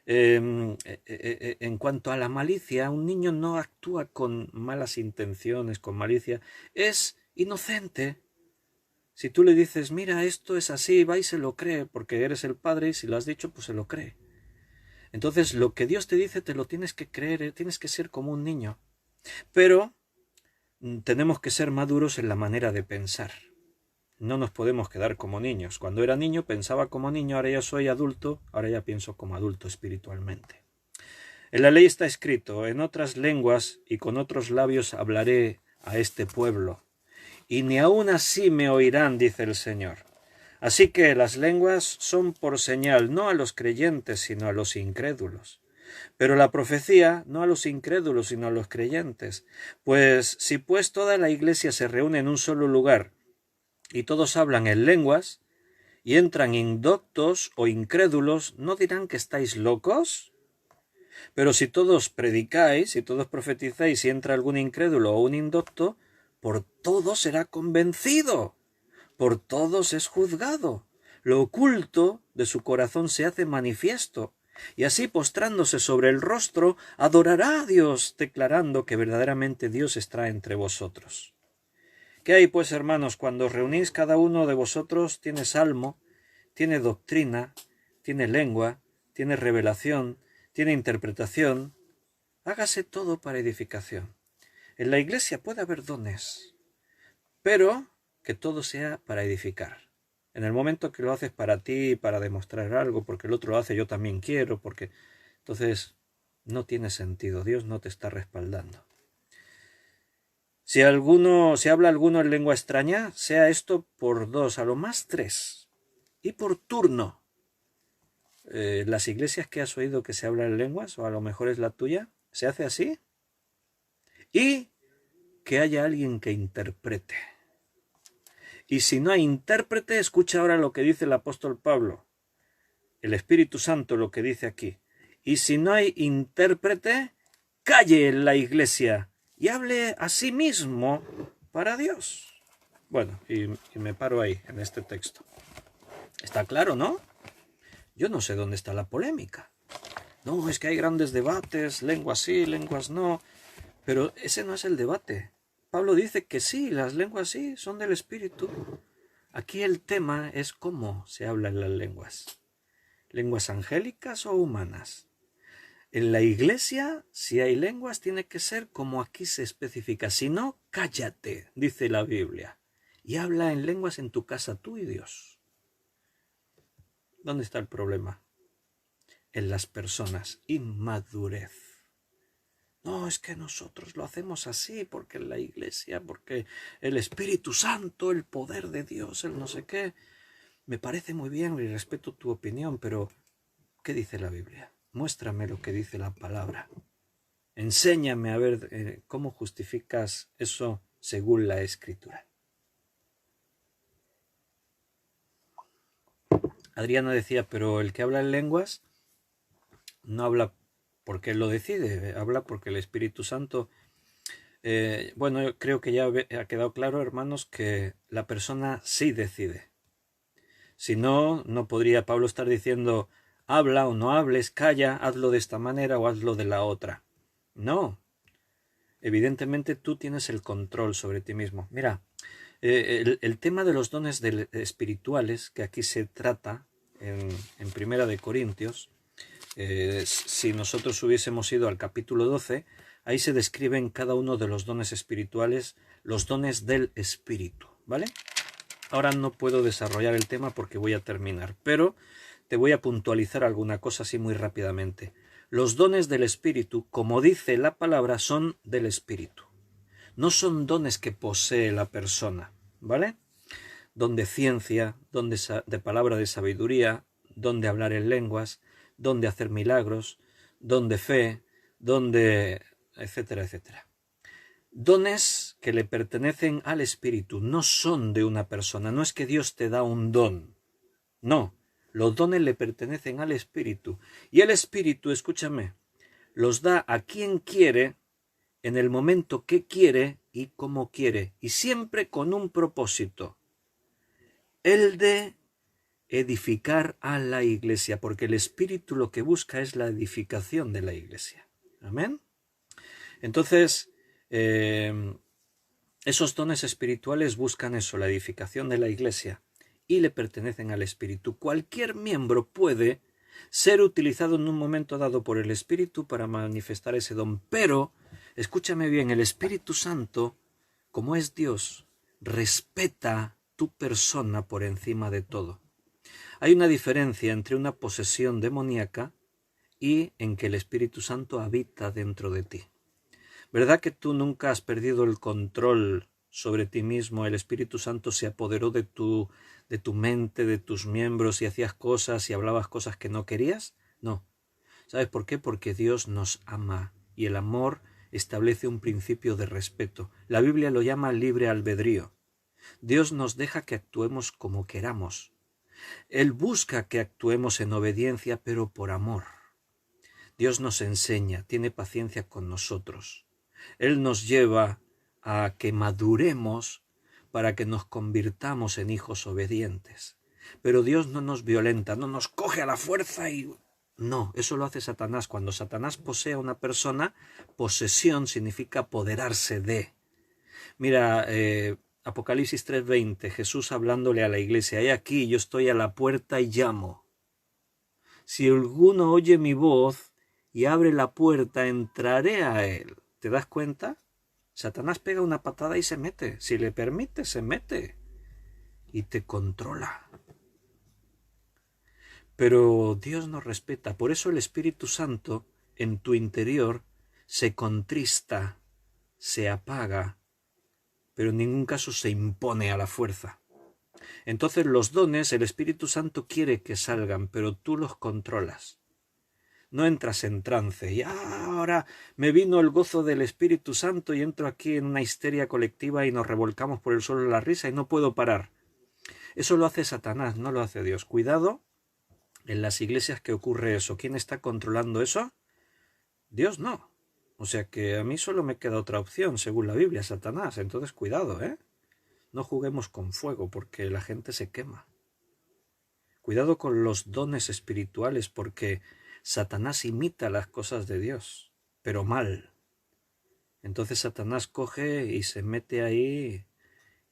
En cuanto a la malicia, un niño no actúa con malas intenciones, con malicia. Es inocente. Si tú le dices, mira, esto es así, va y se lo cree, porque eres el padre y si lo has dicho, pues se lo cree. Entonces, lo que Dios te dice te lo tienes que creer, tienes que ser como un niño. Pero tenemos que ser maduros en la manera de pensar. No nos podemos quedar como niños. Cuando era niño pensaba como niño, ahora ya soy adulto, ahora ya pienso como adulto espiritualmente. En la ley está escrito, en otras lenguas y con otros labios hablaré a este pueblo, y ni aun así me oirán, dice el Señor. Así que las lenguas son por señal no a los creyentes, sino a los incrédulos. Pero la profecía no a los incrédulos, sino a los creyentes. Pues si pues toda la iglesia se reúne en un solo lugar, y todos hablan en lenguas, y entran indoctos o incrédulos, ¿no dirán que estáis locos? Pero si todos predicáis, y todos profetizáis, y entra algún incrédulo o un indocto, por todos será convencido, por todos es juzgado. Lo oculto de su corazón se hace manifiesto, y así postrándose sobre el rostro, adorará a Dios, declarando que verdaderamente Dios está entre vosotros. ¿Qué hay, pues, hermanos? Cuando os reunís, cada uno de vosotros tiene salmo, tiene doctrina, tiene lengua, tiene revelación, tiene interpretación. Hágase todo para edificación. En la iglesia puede haber dones, pero que todo sea para edificar. En el momento que lo haces para ti, para demostrar algo, porque el otro lo hace, yo también quiero, porque entonces no tiene sentido. Dios no te está respaldando. Si habla alguno en lengua extraña, sea esto por 2, a lo más 3, y por turno. Las iglesias que has oído que se hablan en lenguas, o a lo mejor es la tuya, se hace así, y que haya alguien que interprete. Y si no hay intérprete, escucha ahora lo que dice el apóstol Pablo, el Espíritu Santo lo que dice aquí. Y si no hay intérprete, calle en la iglesia y hable a sí mismo para Dios. Bueno, y me paro ahí, en este texto. Está claro, ¿no? Yo no sé dónde está la polémica. No, es que hay grandes debates, lenguas sí, lenguas no, pero ese no es el debate. Pablo dice que sí, las lenguas sí, son del Espíritu. Aquí el tema es cómo se hablan las lenguas. ¿Lenguas angélicas o humanas? En la iglesia, si hay lenguas, tiene que ser como aquí se especifica. Si no, cállate, dice la Biblia, y habla en lenguas en tu casa tú y Dios. ¿Dónde está el problema? En las personas, inmadurez. No, es que nosotros lo hacemos así, porque en la iglesia, porque el Espíritu Santo, el poder de Dios, el no sé qué. Me parece muy bien y respeto tu opinión, pero ¿qué dice la Biblia? Muéstrame lo que dice la palabra. Enséñame a ver cómo justificas eso según la Escritura. Adriana decía, pero el que habla en lenguas no habla porque él lo decide, habla porque el Espíritu Santo... bueno, yo creo que ya ha quedado claro, hermanos, que la persona sí decide. Si no, no podría Pablo estar diciendo, habla o no hables, calla, hazlo de esta manera o hazlo de la otra. No. Evidentemente tú tienes el control sobre ti mismo. Mira, el tema de los dones espirituales que aquí se trata en Primera de Corintios, si nosotros hubiésemos ido al capítulo 12, ahí se describen cada uno de los dones espirituales, los dones del Espíritu, ¿vale? Ahora no puedo desarrollar el tema porque voy a terminar, pero te voy a puntualizar alguna cosa así muy rápidamente. Los dones del Espíritu, como dice la palabra, son del Espíritu. No son dones que posee la persona, ¿vale? Don de ciencia, don de palabra de sabiduría, don de hablar en lenguas, don de hacer milagros, don de fe, don de... etcétera, etcétera. Dones que le pertenecen al Espíritu, no son de una persona, no es que Dios te da un don, no, los dones le pertenecen al Espíritu, y el Espíritu, escúchame, los da a quien quiere en el momento que quiere y como quiere, y siempre con un propósito, el de edificar a la iglesia, porque el Espíritu lo que busca es la edificación de la iglesia. Amén. Entonces, esos dones espirituales buscan eso, la edificación de la iglesia, y le pertenecen al Espíritu. Cualquier miembro puede ser utilizado en un momento dado por el Espíritu para manifestar ese don, pero, escúchame bien, el Espíritu Santo, como es Dios, respeta tu persona por encima de todo. Hay una diferencia entre una posesión demoníaca y en que el Espíritu Santo habita dentro de ti. ¿Verdad que tú nunca has perdido el control sobre ti mismo? El Espíritu Santo se apoderó de tu mente, de tus miembros, y hacías cosas y hablabas cosas que no querías. No. ¿Sabes por qué? Porque Dios nos ama, y el amor establece un principio de respeto. La Biblia lo llama libre albedrío. Dios nos deja que actuemos como queramos. Él busca que actuemos en obediencia, pero por amor. Dios nos enseña, tiene paciencia con nosotros. Él nos lleva a que maduremos para que nos convirtamos en hijos obedientes. Pero Dios no nos violenta, no nos coge a la fuerza y... No, eso lo hace Satanás. Cuando Satanás posee a una persona, posesión significa apoderarse de. Mira, Apocalipsis 3:20, Jesús hablándole a la iglesia: he aquí, yo estoy a la puerta y llamo. Si alguno oye mi voz y abre la puerta, entraré a él. ¿Te das cuenta? Satanás pega una patada y se mete. Si le permite, se mete y te controla. Pero Dios nos respeta. Por eso el Espíritu Santo en tu interior se contrista, se apaga, pero en ningún caso se impone a la fuerza. Entonces los dones, el Espíritu Santo quiere que salgan, pero tú los controlas. No entras en trance y ahora me vino el gozo del Espíritu Santo y entro aquí en una histeria colectiva y nos revolcamos por el suelo de la risa y no puedo parar. Eso lo hace Satanás, no lo hace Dios. Cuidado en las iglesias que ocurre eso. ¿Quién está controlando eso? Dios no. O sea que a mí solo me queda otra opción, según la Biblia, Satanás. Entonces cuidado, no juguemos con fuego porque la gente se quema. Cuidado con los dones espirituales porque Satanás imita las cosas de Dios, pero mal. Entonces Satanás coge y se mete ahí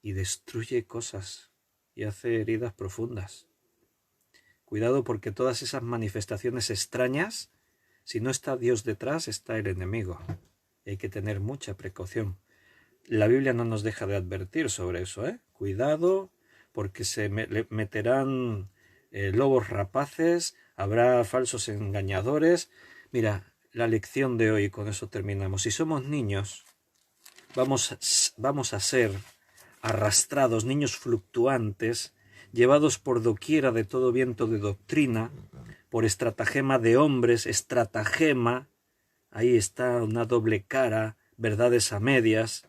y destruye cosas y hace heridas profundas. Cuidado porque todas esas manifestaciones extrañas, si no está Dios detrás, está el enemigo. Hay que tener mucha precaución. La Biblia no nos deja de advertir sobre eso, Cuidado porque se meterán lobos rapaces, habrá falsos engañadores. Mira, la lección de hoy, con eso terminamos. Si somos niños, vamos a ser arrastrados, niños fluctuantes, llevados por doquiera de todo viento de doctrina, por estratagema de hombres, estratagema, ahí está una doble cara, verdades a medias,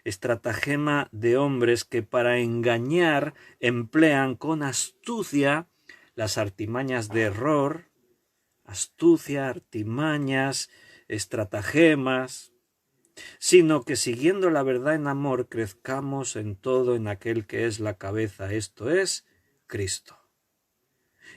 estratagema de hombres que para engañar emplean con astucia las artimañas de error, astucia, artimañas, estratagemas, sino que siguiendo la verdad en amor crezcamos en todo en aquel que es la cabeza, esto es, Cristo.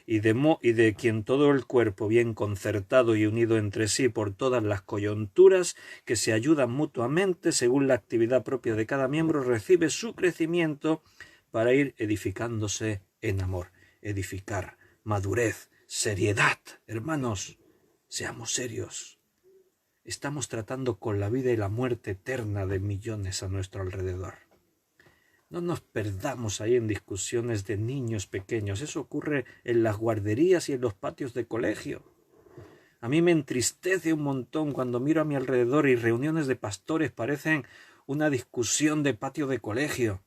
Y de quien todo el cuerpo bien concertado y unido entre sí por todas las coyunturas que se ayudan mutuamente según la actividad propia de cada miembro, recibe su crecimiento para ir edificándose en amor. Edificar, madurez, seriedad. Hermanos, seamos serios. Estamos tratando con la vida y la muerte eterna de millones a nuestro alrededor. No nos perdamos ahí en discusiones de niños pequeños. Eso ocurre en las guarderías y en los patios de colegio. A mí me entristece un montón cuando miro a mi alrededor y reuniones de pastores parecen una discusión de patio de colegio.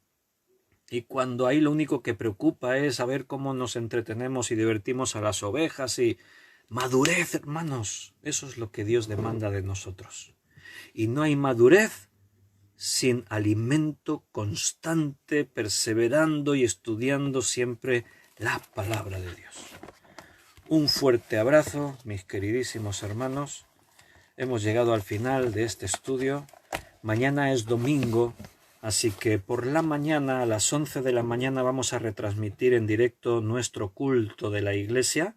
Y cuando ahí lo único que preocupa es saber cómo nos entretenemos y divertimos a las ovejas y... Madurez, hermanos. Eso es lo que Dios demanda de nosotros. Y no hay madurez sin alimento constante, perseverando y estudiando siempre la palabra de Dios. Un fuerte abrazo, mis queridísimos hermanos. hemos llegado al final de este estudio. Mañana es domingo, así que por la mañana, a las 11 de la mañana, vamos a retransmitir en directo nuestro culto de la iglesia.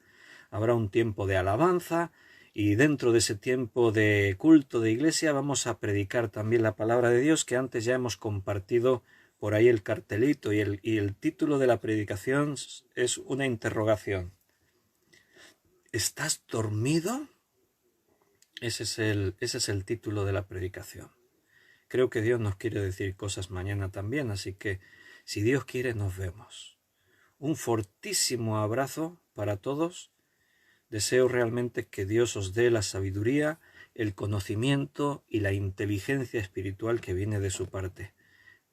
Habrá un tiempo de alabanza y dentro de ese tiempo de culto de iglesia vamos a predicar también la palabra de Dios, que antes ya hemos compartido por ahí el cartelito, y el título de la predicación es una interrogación. ¿Estás dormido? Ese es el título de la predicación. Creo que Dios nos quiere decir cosas mañana también, así que si Dios quiere nos vemos. Un fortísimo abrazo para todos. Deseo realmente que Dios os dé la sabiduría, el conocimiento y la inteligencia espiritual que viene de su parte.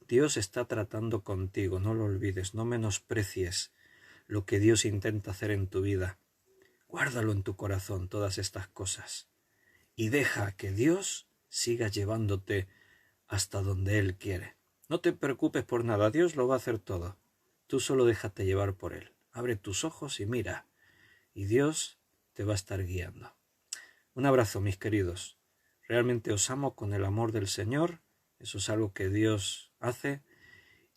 Dios está tratando contigo, no lo olvides, no menosprecies lo que Dios intenta hacer en tu vida. Guárdalo en tu corazón, todas estas cosas, y deja que Dios siga llevándote hasta donde Él quiere. No te preocupes por nada, Dios lo va a hacer todo. Tú solo déjate llevar por Él. Abre tus ojos y mira, y Dios te va a estar guiando. Un abrazo, mis queridos. Realmente os amo con el amor del Señor. Eso es algo que Dios hace,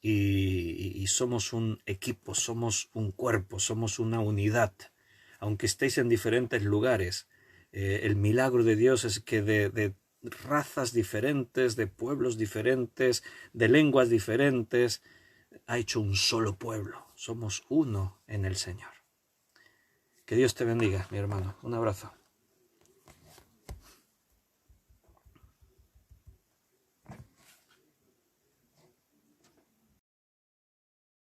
y somos un equipo, somos un cuerpo, somos una unidad. Aunque estéis en diferentes lugares, el milagro de Dios es que de razas diferentes, de pueblos diferentes, de lenguas diferentes, ha hecho un solo pueblo. Somos uno en el Señor. Que Dios te bendiga, mi hermano. Un abrazo.